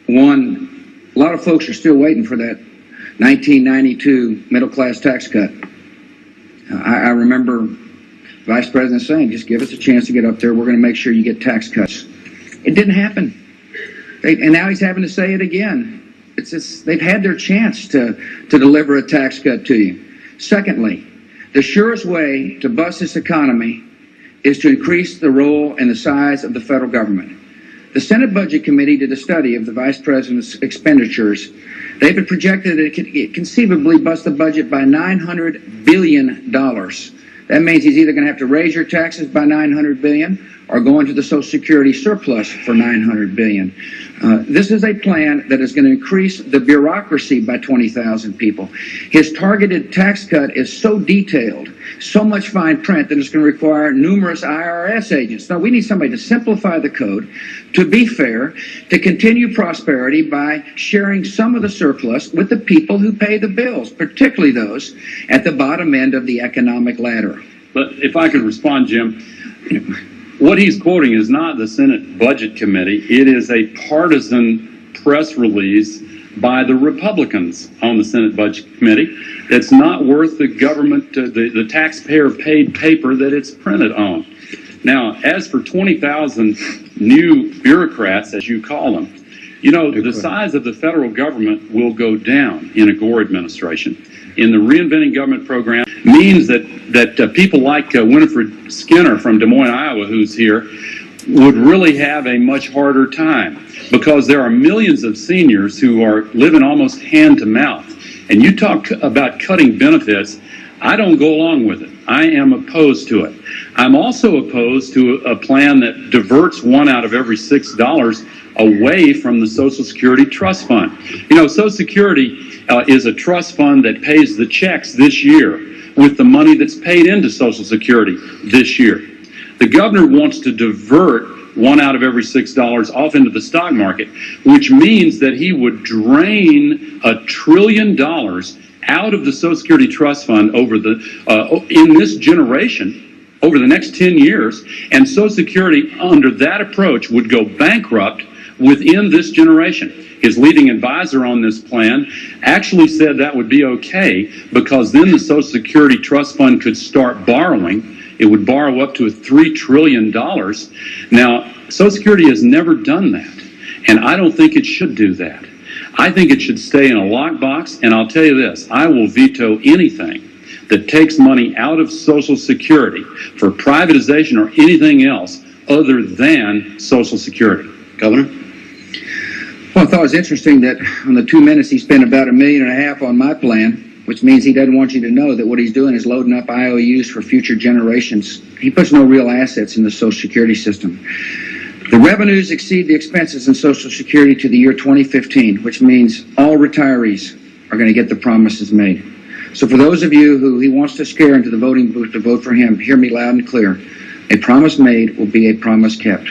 One, a lot of folks are still waiting for that 1992 middle-class tax cut. I remember Vice President saying, just give us a chance to get up there. We're going to make sure you get tax cuts. It didn't happen. And now he's having to say it again. It's just, they've had their chance to deliver a tax cut to you. Secondly, the surest way to bust this economy is to increase the role and the size of the federal government. The Senate Budget Committee did a study of the Vice President's expenditures. They've been projected that it could conceivably bust the budget by $900 billion. That means he's either going to have to raise your taxes by $900 billion or go into the Social Security surplus for $900 billion. This is a plan that is going to increase the bureaucracy by 20,000 people. His targeted tax cut is so detailed, so much fine print, that it's going to require numerous IRS agents. Now, we need somebody to simplify the code, to be fair, to continue prosperity by sharing some of the surplus with the people who pay the bills, particularly those at the bottom end of the economic ladder. But if I could respond, Jim, what he's quoting is not the Senate Budget Committee. It is a partisan press release by the Republicans on the Senate Budget Committee. It's not worth the government, the taxpayer-paid paper that it's printed on. Now, as for 20,000 new bureaucrats, as you call them, the size of the federal government will go down in a Gore administration. In the Reinventing Government program means that people like Winifred Skinner from Des Moines, Iowa, who's here, would really have a much harder time, because there are millions of seniors who are living almost hand to mouth. And you talk about cutting benefits, I don't go along with it. I am opposed to it. I'm also opposed to a plan that diverts $1 out of every $6 away from the Social Security Trust Fund. You know, Social Security is a trust fund that pays the checks this year with the money that's paid into Social Security this year. The governor wants to divert $1 out of every $6 off into the stock market, which means that he would drain $1 trillion out of the Social Security Trust Fund over in this generation, over the next 10 years, and Social Security under that approach would go bankrupt within this generation. His leading advisor on this plan actually said that would be okay, because then the Social Security Trust Fund could start borrowing. It would borrow up to $3 trillion. Now, Social Security has never done that, and I don't think it should do that. I think it should stay in a lockbox, and I'll tell you this, I will veto anything that takes money out of Social Security for privatization or anything else other than Social Security. Governor? Well, I thought it was interesting that on the 2 minutes he spent about $1.5 million on my plan, which means he doesn't want you to know that what he's doing is loading up IOUs for future generations. He puts no real assets in the Social Security system. The revenues exceed the expenses in Social Security to the year 2015, which means all retirees are going to get the promises made. So for those of you who he wants to scare into the voting booth to vote for him, hear me loud and clear. A promise made will be a promise kept.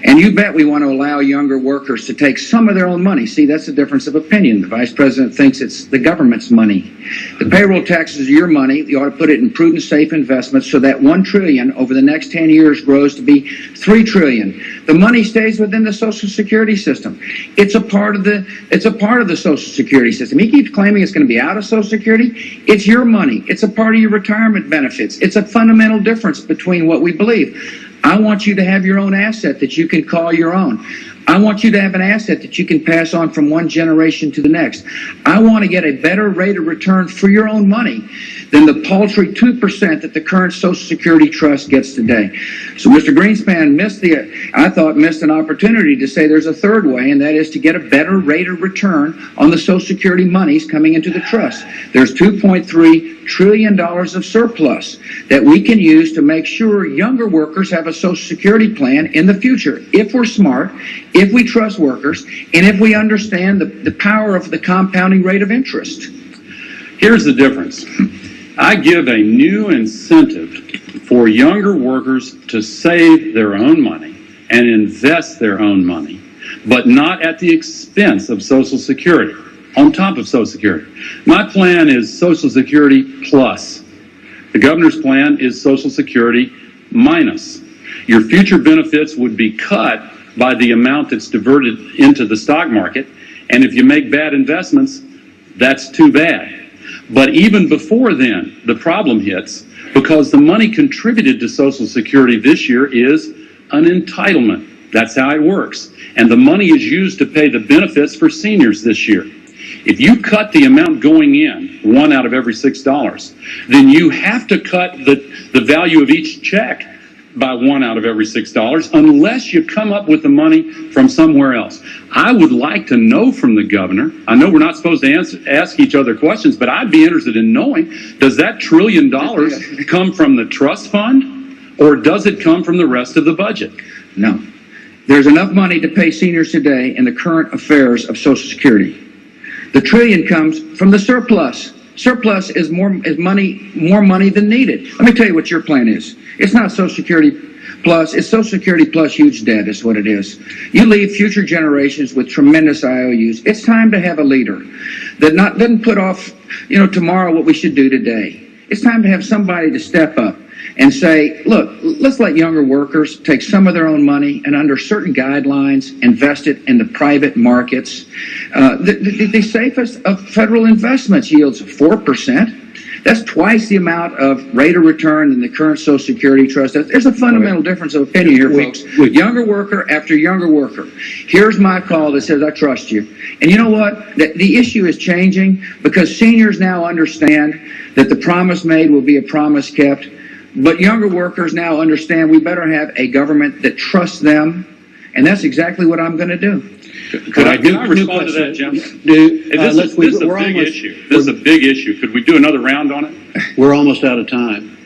And you bet we want to allow younger workers to take some of their own money. See, that's the difference of opinion. The vice president thinks it's the government's money. The payroll taxes are your money. You ought to put it in prudent, safe investments so that $1 trillion over the next 10 years grows to be $3 trillion. The money stays within the Social Security system. It's a part of the Social Security system. He keeps claiming it's going to be out of Social Security. It's your money. It's a part of your retirement benefits. It's a fundamental difference between what we believe. I want you to have your own asset that you can call your own. I want you to have an asset that you can pass on from one generation to the next. I want to get a better rate of return for your own money than the paltry 2% that the current Social Security Trust gets today. So Mr. Greenspan missed an opportunity to say there's a third way, and that is to get a better rate of return on the Social Security monies coming into the trust. There's $2.3 trillion of surplus that we can use to make sure younger workers have a Social Security plan in the future, if we're smart, if we trust workers, and if we understand the power of the compounding rate of interest. Here's the difference. I give a new incentive for younger workers to save their own money and invest their own money, but not at the expense of Social Security, on top of Social Security. My plan is Social Security plus. The governor's plan is Social Security minus. Your future benefits would be cut by the amount that's diverted into the stock market, and if you make bad investments, that's too bad. But even before then, the problem hits, because the money contributed to Social Security this year is an entitlement. That's how it works. And the money is used to pay the benefits for seniors this year. If you cut the amount going in, $1 out of every $6, then you have to cut the value of each check by $1 out of every $6, unless you come up with the money from somewhere else. I would like to know from the governor, I know we're not supposed to ask each other questions, but I'd be interested in knowing, does that $1 trillion come from the trust fund, or does it come from the rest of the budget? No. There's enough money to pay seniors today in the current affairs of Social Security. The trillion comes from the surplus. Surplus is more money than needed. Let me tell you what your plan is. It's not Social Security plus, it's Social Security plus huge debt is what it is. You leave future generations with tremendous IOUs. It's time to have a leader that doesn't put off, tomorrow what we should do today. It's time to have somebody to step up and say, look, let's let younger workers take some of their own money and under certain guidelines invest it in the private markets. The safest of federal investments yields 4%. That's twice the amount of rate of return in the current Social Security Trust. There's a fundamental difference of opinion here, folks. Younger worker after younger worker. Here's my call that says, I trust you. And you know what? The issue is changing because seniors now understand that the promise made will be a promise kept. But younger workers now understand we better have a government that trusts them, and that's exactly what I'm going to do. Can I respond to that, Jim? This is a big issue. This is a big issue. Could we do another round on it? We're almost out of time.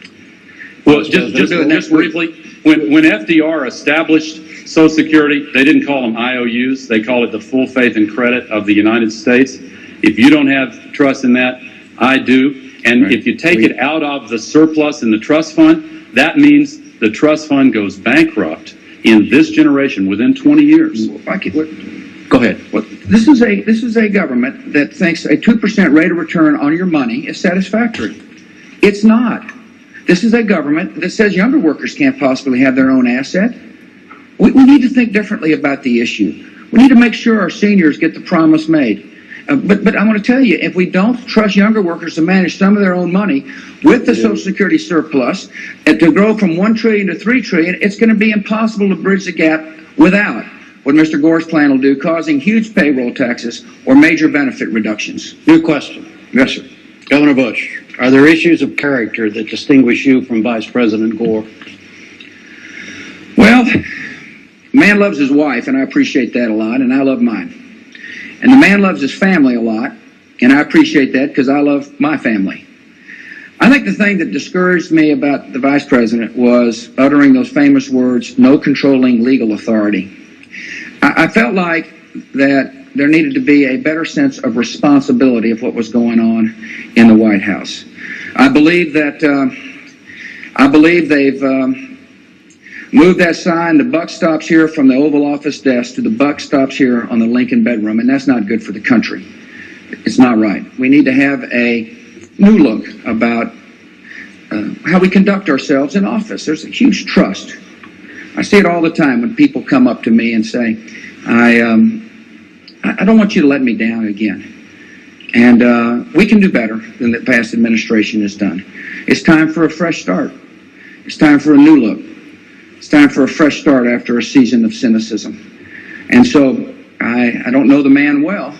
Well, just briefly, when FDR established Social Security, they didn't call them IOUs. They called it the full faith and credit of the United States. If you don't have trust in that, I do. And right. If you take it out of the surplus in the trust fund, that means the trust fund goes bankrupt in this generation within 20 years. Go ahead. Well, this is a government that thinks a 2% rate of return on your money is satisfactory. It's not. This is a government that says younger workers can't possibly have their own asset. We need to think differently about the issue. We need to make sure our seniors get the promise made. But I want to tell you, if we don't trust younger workers to manage some of their own money with the Social Security surplus and to grow from $1 trillion to $3 trillion, it's going to be impossible to bridge the gap without what Mr. Gore's plan will do, causing huge payroll taxes or major benefit reductions. New question. Yes, sir. Governor Bush, are there issues of character that distinguish you from Vice President Gore? Well, man loves his wife, and I appreciate that a lot, and I love mine. And the man loves his family a lot, and I appreciate that because I love my family. I think the thing that discouraged me about the vice president was uttering those famous words, no controlling legal authority. I felt like that there needed to be a better sense of responsibility of what was going on in the White House. I believe they've moved that sign, the buck stops here from the Oval Office desk to the buck stops here on the Lincoln bedroom, and that's not good for the country. It's not right. We need to have a new look about how we conduct ourselves in office. There's a huge trust. I see it all the time when people come up to me and say, I don't want you to let me down again. And we can do better than the past administration has done. It's time for a fresh start. It's time for a new look. It's time for a fresh start after a season of cynicism. And so I don't know the man well,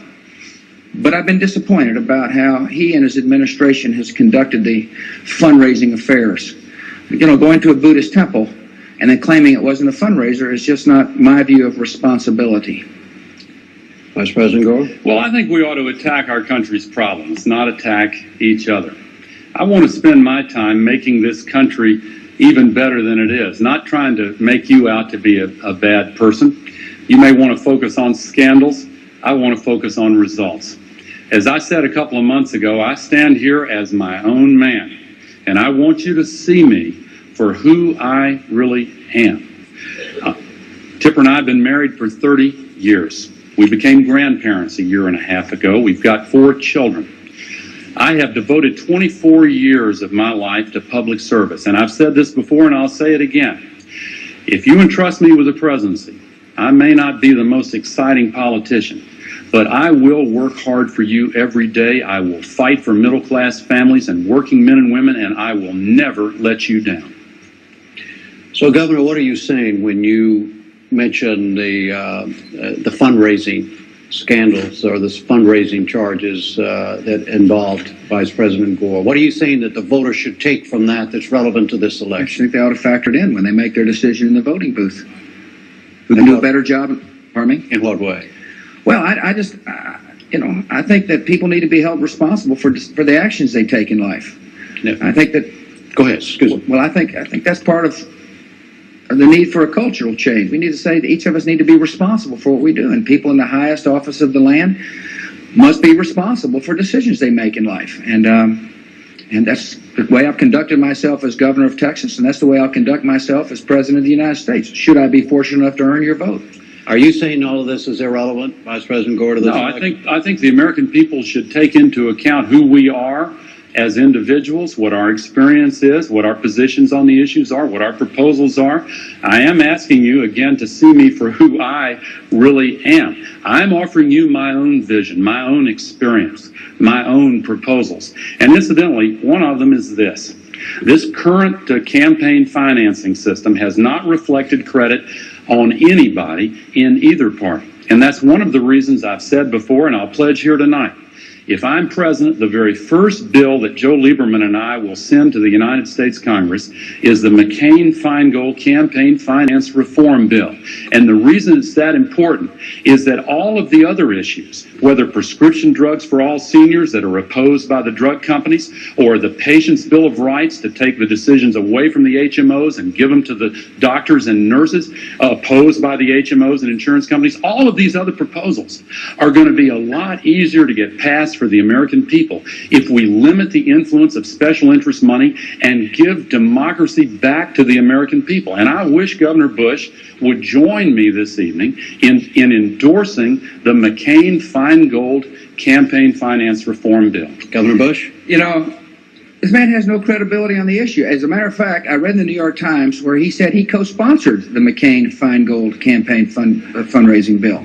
but I've been disappointed about how he and his administration has conducted the fundraising affairs. You know, going to a Buddhist temple and then claiming it wasn't a fundraiser is just not my view of responsibility. Vice President Gore? Well, I think we ought to attack our country's problems, not attack each other. I want to spend my time making this country even better than it is, not trying to make you out to be a bad person. You may want to focus on scandals. I want to focus on results. As I said a couple of months ago, I stand here as my own man, and I want you to see me for who I really am. Tipper and I have been married for 30 years. We became grandparents a year and a half ago. We've got 4 children. I have devoted 24 years of my life to public service, and I've said this before and I'll say it again. If you entrust me with the presidency, I may not be the most exciting politician, but I will work hard for you every day. I will fight for middle-class families and working men and women, and I will never let you down. So, Governor, what are you saying when you mention the fundraising scandals or the fundraising charges that involved Vice President Gore? What are you saying that the voters should take from that that's relevant to this election? I think they ought to factor it in when they make their decision in the voting booth. Who can do a better job? Pardon me? In what way? Well, I think that people need to be held responsible for the actions they take in life. Yeah. I think that. Go ahead. Excuse me. Well, I think that's part of the need for a cultural change. We need to say that each of us need to be responsible for what we do, and people in the highest office of the land must be responsible for decisions they make in life. And that's the way I've conducted myself as governor of Texas, and that's the way I'll conduct myself as president of the United States, should I be fortunate enough to earn your vote. Are you saying all of this is irrelevant, Vice President Gore, to this election? I think the American people should take into account who we are as individuals, what our experience is, what our positions on the issues are, what our proposals are. I am asking you again to see me for who I really am. I'm offering you my own vision, my own experience, my own proposals. And incidentally, one of them is this. This current campaign financing system has not reflected credit on anybody in either party. And that's one of the reasons I've said before, and I'll pledge here tonight. if I'm president, the very first bill that Joe Lieberman and I will send to the United States Congress is the McCain-Feingold Campaign Finance Reform Bill. And the reason it's that important is that all of the other issues, whether prescription drugs for all seniors that are opposed by the drug companies, or the Patient's Bill of Rights to take the decisions away from the HMOs and give them to the doctors and nurses, opposed by the HMOs and insurance companies, all of these other proposals are going to be a lot easier to get passed for the American people if we limit the influence of special interest money and give democracy back to the American people. And I wish Governor Bush would join me this evening in endorsing the McCain-Feingold Campaign Finance Reform Bill. Governor Bush? You know, this man has no credibility on the issue. As a matter of fact, I read in the New York Times where he said he co-sponsored the McCain-Feingold campaign fundraising bill.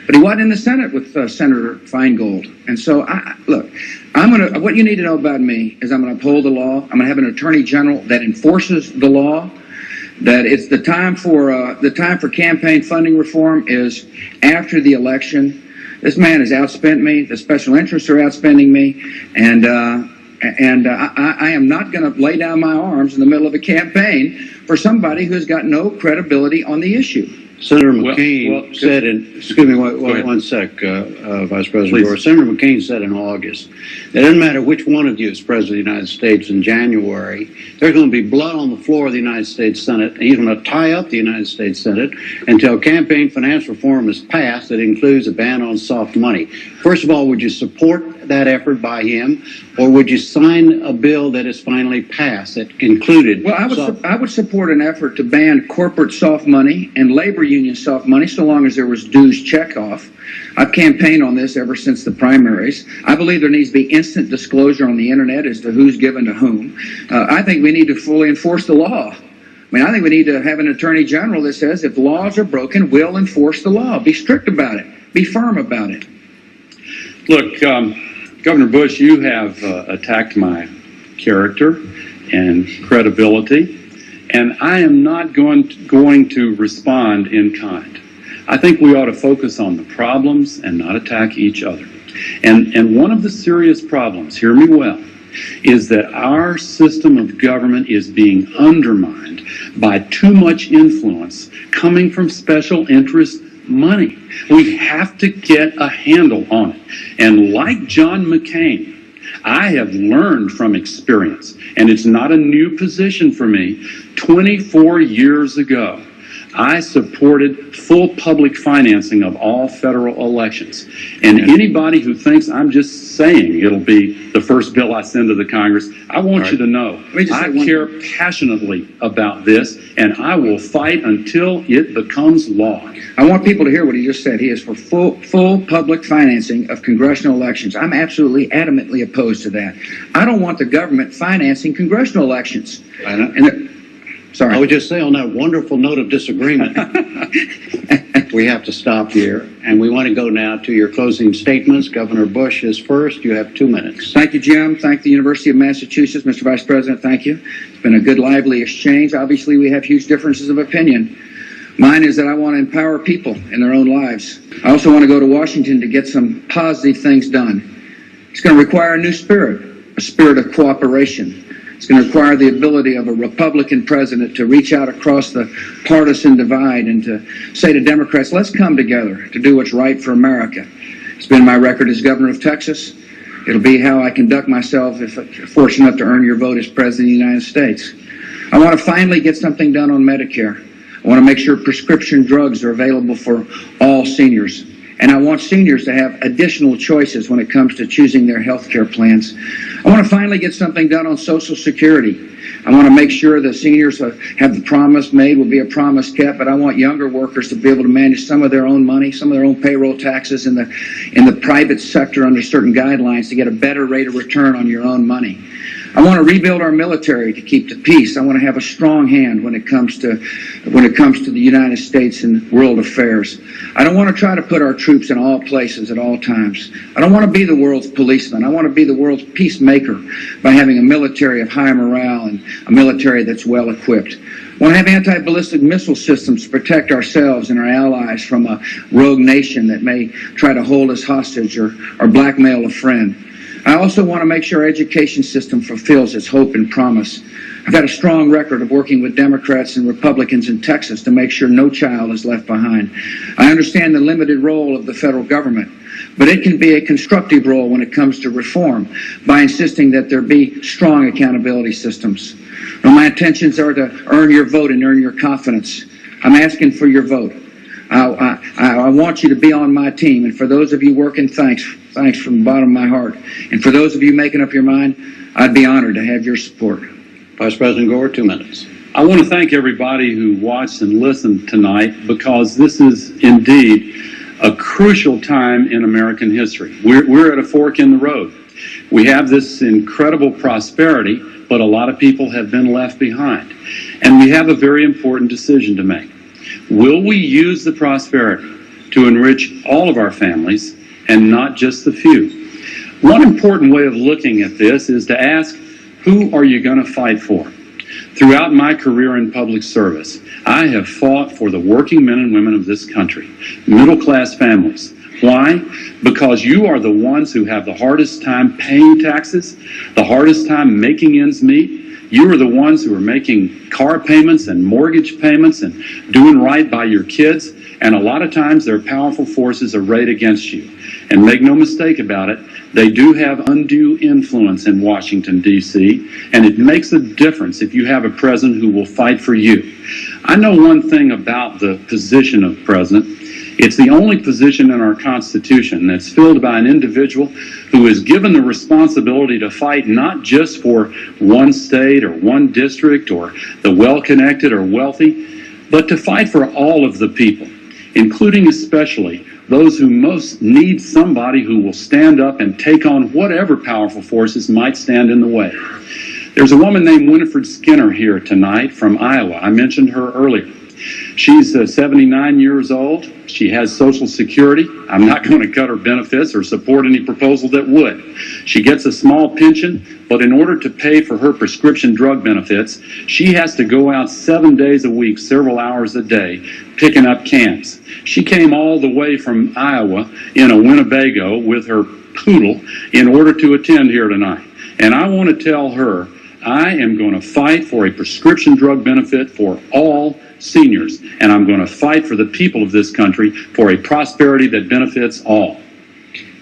But he wasn't in the Senate with Senator Feingold. And so, look, what you need to know about me is I'm going to uphold the law. I'm going to have an attorney general that enforces the law. That it's the time for campaign funding reform is after the election. This man has outspent me. The special interests are outspending me. And I am not going to lay down my arms in the middle of a campaign for somebody who's got no credibility on the issue. Senator McCain said in, excuse me, one sec, Vice President Gore. Senator McCain said in August, it doesn't matter which one of you is President of the United States in January, there's going to be blood on the floor of the United States Senate, and he's going to tie up the United States Senate until campaign finance reform is passed that includes a ban on soft money. First of all, would you support that effort by him, or would you sign a bill that is finally passed that included? Well, I would support an effort to ban corporate soft money and labor union soft money, so long as there was dues checkoff. I've campaigned on this ever since the primaries. I believe there needs to be instant disclosure on the internet as to who's given to whom. I think we need to fully enforce the law. I mean, I think we need to have an attorney general that says if laws are broken, we'll enforce the law. Be strict about it. Be firm about it. Look, Governor Bush, you have attacked my character and credibility, and I am not going to respond in kind. I think we ought to focus on the problems and not attack each other. And one of the serious problems, hear me well, is that our system of government is being undermined by too much influence coming from special interest money. We have to get a handle on it. And like John McCain, I have learned from experience, and it's not a new position for me. 24 years ago, I supported full public financing of all federal elections. And anybody who thinks I'm just saying it'll be the first bill I send to the Congress, I want you to know I care passionately about this, and I will fight until it becomes law. I want people to hear what he just said. He is for full public financing of congressional elections. I'm absolutely adamantly opposed to that. I don't want the government financing congressional elections. Sorry. I would just say on that wonderful note of disagreement, we have to stop here. And we want to go now to your closing statements. Governor Bush is first. You have 2 minutes. Thank you, Jim. Thank the University of Massachusetts. Mr. Vice President, thank you. It's been a good, lively exchange. Obviously, we have huge differences of opinion. Mine is that I want to empower people in their own lives. I also want to go to Washington to get some positive things done. It's going to require a new spirit, a spirit of cooperation. It's going to require the ability of a Republican president to reach out across the partisan divide and to say to Democrats, let's come together to do what's right for America. It's been my record as governor of Texas. It'll be how I conduct myself if I'm fortunate enough to earn your vote as president of the United States. I want to finally get something done on Medicare. I want to make sure prescription drugs are available for all seniors. And I want seniors to have additional choices when it comes to choosing their health care plans. I want to finally get something done on Social Security. I want to make sure that seniors have the promise made will be a promise kept, but I want younger workers to be able to manage some of their own money, some of their own payroll taxes in the private sector under certain guidelines to get a better rate of return on your own money. I want to rebuild our military to keep the peace. I want to have a strong hand when it comes to the United States and world affairs. I don't want to try to put our troops in all places at all times. I don't want to be the world's policeman. I want to be the world's peacemaker by having a military of high morale and a military that's well equipped. I want to have anti-ballistic missile systems to protect ourselves and our allies from a rogue nation that may try to hold us hostage or blackmail a friend. I also want to make sure our education system fulfills its hope and promise. I've got a strong record of working with Democrats and Republicans in Texas to make sure no child is left behind. I understand the limited role of the federal government, but it can be a constructive role when it comes to reform by insisting that there be strong accountability systems. Now, my intentions are to earn your vote and earn your confidence. I'm asking for your vote. I want you to be on my team, and for those of you working, thanks from the bottom of my heart. And for those of you making up your mind, I'd be honored to have your support. Vice President Gore, 2 minutes. I want to thank everybody who watched and listened tonight, because this is indeed a crucial time in American history. We're at a fork in the road. We have this incredible prosperity, but a lot of people have been left behind. And we have a very important decision to make. Will we use the prosperity to enrich all of our families and not just the few? One important way of looking at this is to ask, who are you going to fight for? Throughout my career in public service, I have fought for the working men and women of this country, middle-class families. Why? Because you are the ones who have the hardest time paying taxes, the hardest time making ends meet. You are the ones who are making car payments and mortgage payments and doing right by your kids. And a lot of times there are powerful forces arrayed against you. And make no mistake about it, they do have undue influence in Washington, D.C., and it makes a difference if you have a president who will fight for you. I know one thing about the position of president. It's the only position in our Constitution that's filled by an individual who is given the responsibility to fight not just for one state or one district or the well-connected or wealthy, but to fight for all of the people, including especially those who most need somebody who will stand up and take on whatever powerful forces might stand in the way. There's a woman named Winifred Skinner here tonight from Iowa. I mentioned her earlier. She's 79 years old. She has Social Security. I'm not going to cut her benefits or support any proposal that would. She gets a small pension, but in order to pay for her prescription drug benefits, she has to go out 7 days a week, several hours a day, picking up cans. She came all the way from Iowa in a Winnebago with her poodle in order to attend here tonight. And I want to tell her, I am going to fight for a prescription drug benefit for all seniors, and I'm going to fight for the people of this country for a prosperity that benefits all.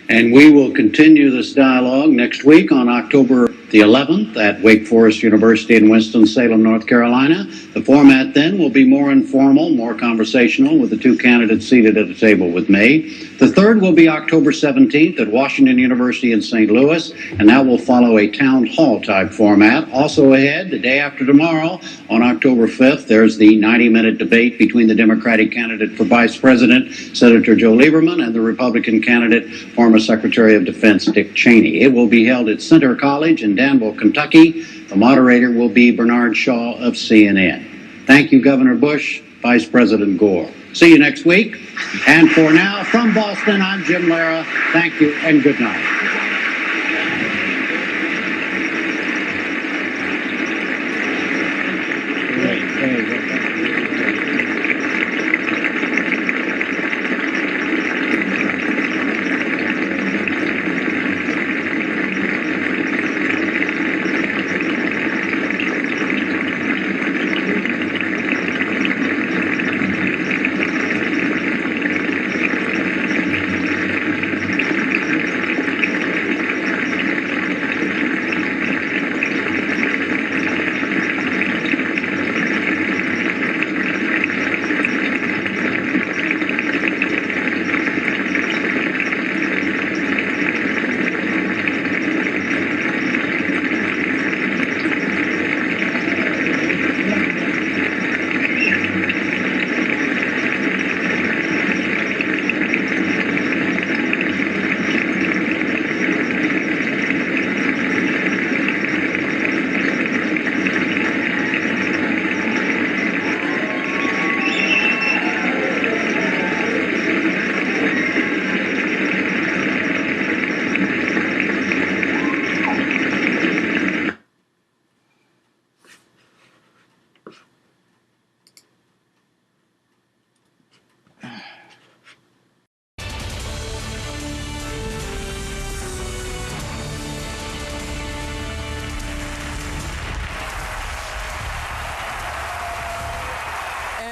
And we will continue this dialogue next week on October the 11th at Wake Forest University in Winston-Salem, North Carolina. The format then will be more informal, more conversational, with the two candidates seated at a table with me. The third will be October 17th at Washington University in St. Louis, and that will follow a town hall type format. Also ahead, the day after tomorrow, on October 5th, there's the 90-minute debate between the Democratic candidate for Vice President, Senator Joe Lieberman, and the Republican candidate, former Secretary of Defense Dick Cheney. It will be held at Center College in Danville, Kentucky. The moderator will be Bernard Shaw of CNN. Thank you, Governor Bush, Vice President Gore. See you next week. And for now, from Boston, I'm Jim Lara. Thank you and good night.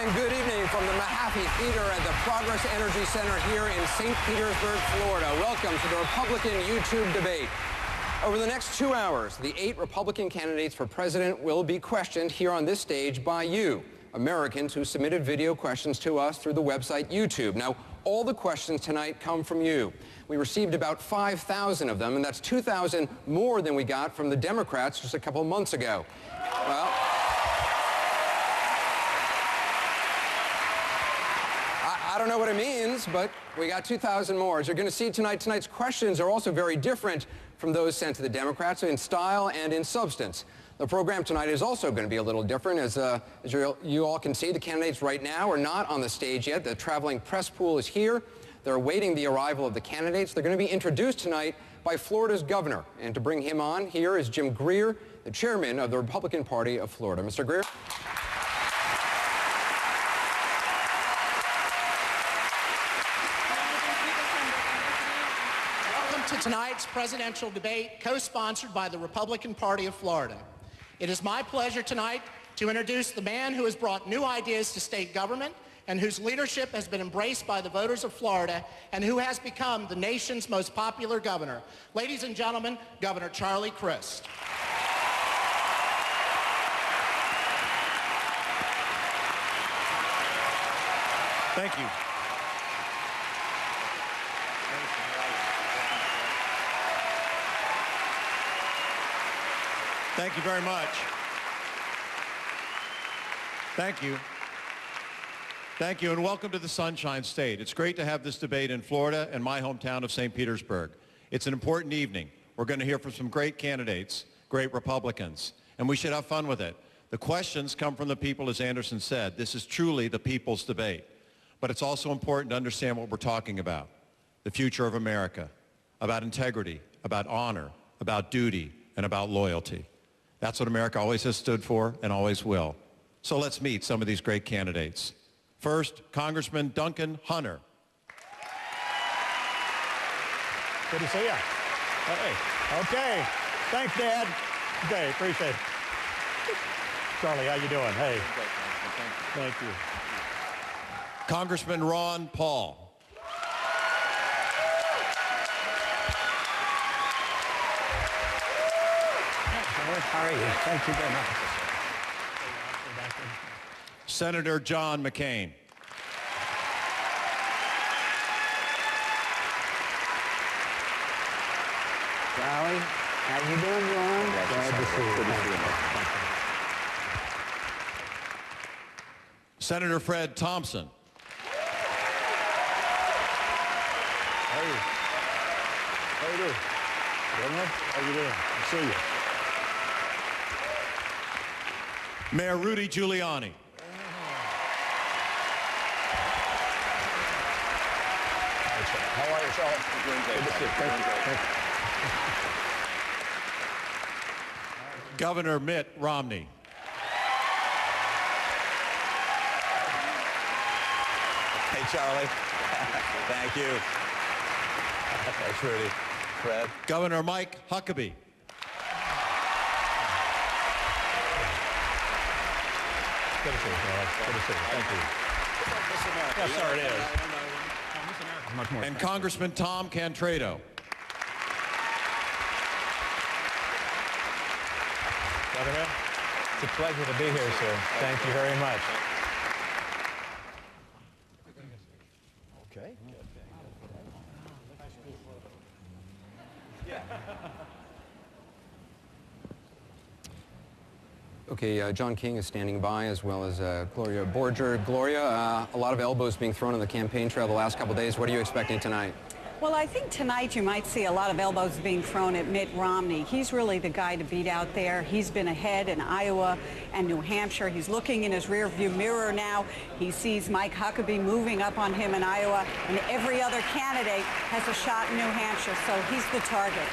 And good evening from the Mahaffey Theater at the Progress Energy Center here in St. Petersburg, Florida. Welcome to the Republican YouTube debate. Over the next 2 hours, the 8 Republican candidates for president will be questioned here on this stage by you, Americans who submitted video questions to us through the website YouTube. Now, all the questions tonight come from you. We received about 5,000 of them, and that's 2,000 more than we got from the Democrats just a couple months ago. Well, I don't know what it means, but we got 2,000 more. As you're going to see tonight, tonight's questions are also very different from those sent to the Democrats in style and in substance. The program tonight is also going to be a little different. As you all can see, the candidates right now are not on the stage yet. The traveling press pool is here. They're awaiting the arrival of the candidates. They're going to be introduced tonight by Florida's governor. And to bring him on, here is Jim Greer, the chairman of the Republican Party of Florida. Mr. Greer. To tonight's presidential debate, co-sponsored by the Republican Party of Florida. It is my pleasure tonight to introduce the man who has brought new ideas to state government and whose leadership has been embraced by the voters of Florida and who has become the nation's most popular governor. Ladies and gentlemen, Governor Charlie Crist. Thank you. Thank you very much. Thank you. Thank you, and welcome to the Sunshine State. It's great to have this debate in Florida and my hometown of St. Petersburg. It's an important evening. We're going to hear from some great candidates, great Republicans, and we should have fun with it. The questions come from the people, as Anderson said. This is truly the people's debate. But it's also important to understand what we're talking about. The future of America, about integrity, about honor, about duty, and about loyalty. That's what America always has stood for and always will. So let's meet some of these great candidates. First, Congressman Duncan Hunter. Good to see you. Hey. Okay. Thanks, Dad. Okay, appreciate it. Charlie, how you doing? Hey. Thank you. Congressman Ron Paul. How are you? Thank you very much. Senator John McCain. Charlie, how you doing, Ron? Glad to see you. Good to see you. Senator Fred Thompson. Hey. How you doing? Governor, how you doing? I see you. Mayor Rudy Giuliani. How are you, Charlie? Doing great. Good to see you. Thank you. Governor Mitt Romney. Hey, Charlie. Thank you. Thanks, Rudy. Fred. Governor Mike Huckabee. Good to see you, Charlie. Good to see you. Thank you. Yes, sir, it is. Much more. And Congressman Tom Cantrado. Governor, it's a pleasure to be here, sir. Thank you very much. Okay. Okay, John King is standing by, as well as Gloria Borger. Gloria, a lot of elbows being thrown on the campaign trail the last couple of days. What are you expecting tonight? Well, I think tonight you might see a lot of elbows being thrown at Mitt Romney. He's really the guy to beat out there. He's been ahead in Iowa and New Hampshire. He's looking in his rearview mirror now. He sees Mike Huckabee moving up on him in Iowa, and every other candidate has a shot in New Hampshire, so he's the target.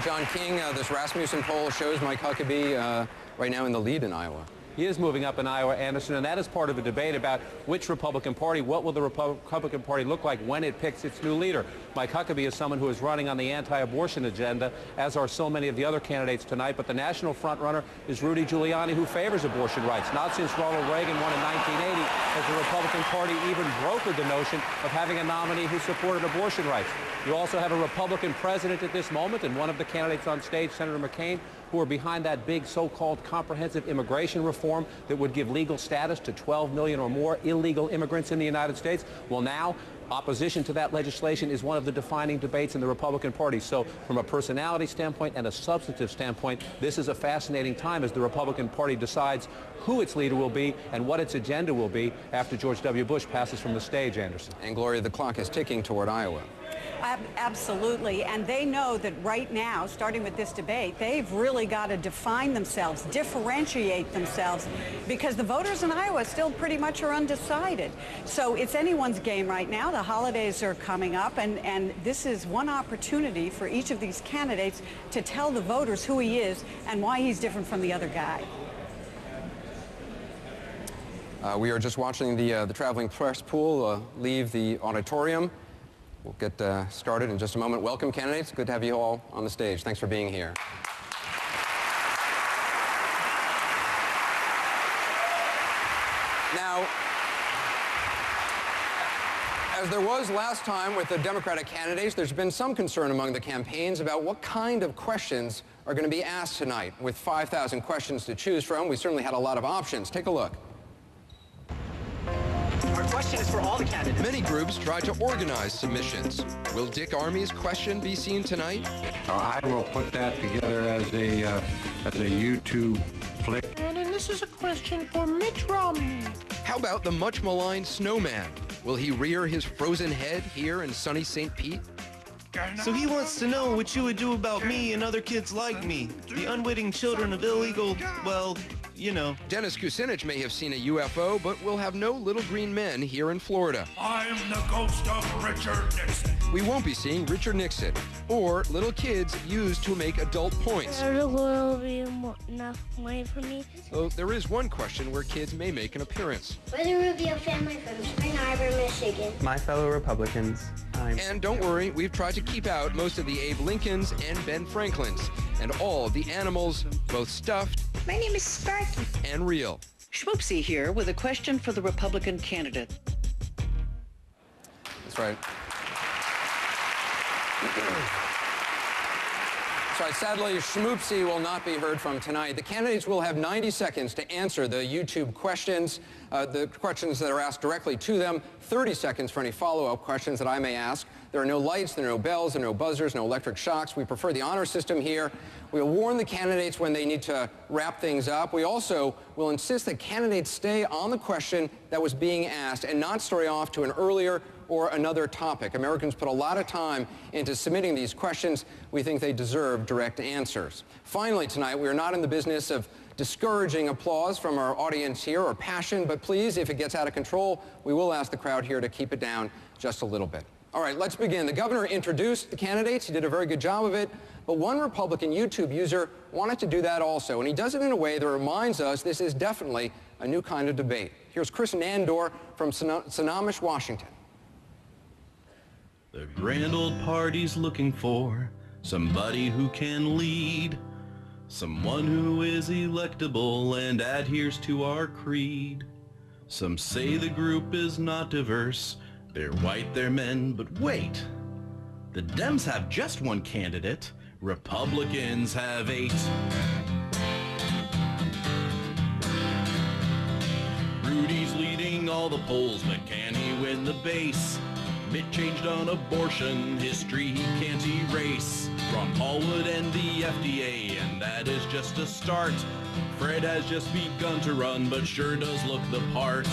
John King, this Rasmussen poll shows Mike Huckabee right now in the lead in Iowa. He is moving up in Iowa, Anderson, and that is part of a debate about which Republican Party, what will the Republican Party look like when it picks its new leader. Mike Huckabee is someone who is running on the anti-abortion agenda, as are so many of the other candidates tonight, but the national frontrunner is Rudy Giuliani, who favors abortion rights. Not since Ronald Reagan won in 1980 has the Republican Party even brokered the notion of having a nominee who supported abortion rights. You also have a Republican president at this moment, and one of the candidates on stage, Senator McCain, who are behind that big so-called comprehensive immigration reform that would give legal status to 12 million or more illegal immigrants in the United States. Well, now, opposition to that legislation is one of the defining debates in the Republican Party. So from a personality standpoint and a substantive standpoint, this is a fascinating time as the Republican Party decides who its leader will be and what its agenda will be after George W. Bush passes from the stage, Anderson. And Gloria, the clock is ticking toward Iowa. Absolutely, and they know that right now, starting with this debate, they've really got to define themselves, differentiate themselves, because the voters in Iowa still pretty much are undecided. So it's anyone's game right now. The holidays are coming up, and this is one opportunity for each of these candidates to tell the voters who he is and why he's different from the other guy. We are just watching the traveling press pool leave the auditorium. We'll get started in just a moment. Welcome, candidates. Good to have you all on the stage. Thanks for being here. Now, as there was last time with the Democratic candidates, there's been some concern among the campaigns about what kind of questions are going to be asked tonight. With 5,000 questions to choose from, we certainly had a lot of options. Take a look. Our question is for all the candidates. Many groups try to organize submissions. Will Dick Armey's question be seen tonight? I will put that together as a YouTube flick. And this is a question for Mitt Romney. How about the much maligned snowman? Will he rear his frozen head here in sunny St. Pete? So he wants to know what you would do about me and other kids like me, the unwitting children of illegal, well, you know. Dennis Kucinich may have seen a UFO, but we'll have no little green men here in Florida. I'm the ghost of Richard Nixon. We won't be seeing Richard Nixon, or little kids used to make adult points. Will be enough money for me? Though there is one question where kids may make an appearance. Whether it will be a family from Spring Arbor, Michigan. My fellow Republicans. And don't worry, we've tried to keep out most of the Abe Lincolns and Ben Franklins, and all of the animals, both stuffed. My name is Sparky. And real. Schmoopsy here with a question for the Republican candidate. That's right. That's right. Sadly, Schmoopsy will not be heard from tonight. The candidates will have 90 seconds to answer the YouTube questions, the questions that are asked directly to them, 30 seconds for any follow-up questions that I may ask. There are no lights, there are no bells, there are no buzzers, no electric shocks. We prefer the honor system here. We'll warn the candidates when they need to wrap things up. We also will insist that candidates stay on the question that was being asked and not stray off to an earlier or another topic. Americans put a lot of time into submitting these questions. We think they deserve direct answers. Finally, tonight, we are not in the business of discouraging applause from our audience here or passion, but please, if it gets out of control, we will ask the crowd here to keep it down just a little bit. All right, let's begin. The governor introduced the candidates. He did a very good job of it, but one Republican YouTube user wanted to do that also, and he does it in a way that reminds us this is definitely a new kind of debate. Here's Chris Nandor from Sammamish, Washington. The grand old party's looking for somebody who can lead, someone who is electable and adheres to our creed. Some say the group is not diverse, they're white, they're men, but wait. The Dems have just one candidate, Republicans have 8. Rudy's leading all the polls, but can he win the base? Mitt changed on abortion, history he can't erase. Ron Paul would end the FDA, and that is just a start. Fred has just begun to run, but sure does look the part.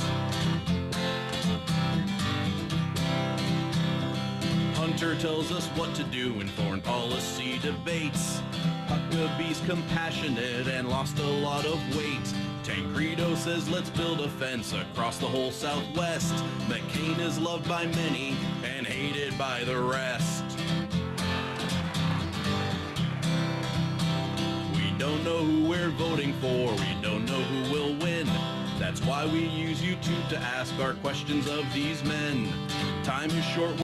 Hunter tells us what to do in foreign policy debates. Huckabee's compassionate and lost a lot of weight. Tancredo says let's build a fence across the whole Southwest. McCain is loved by many and hated by the rest. We don't know who we're voting for. We don't know who will win. That's why we use YouTube to ask our questions of these men. Time is short.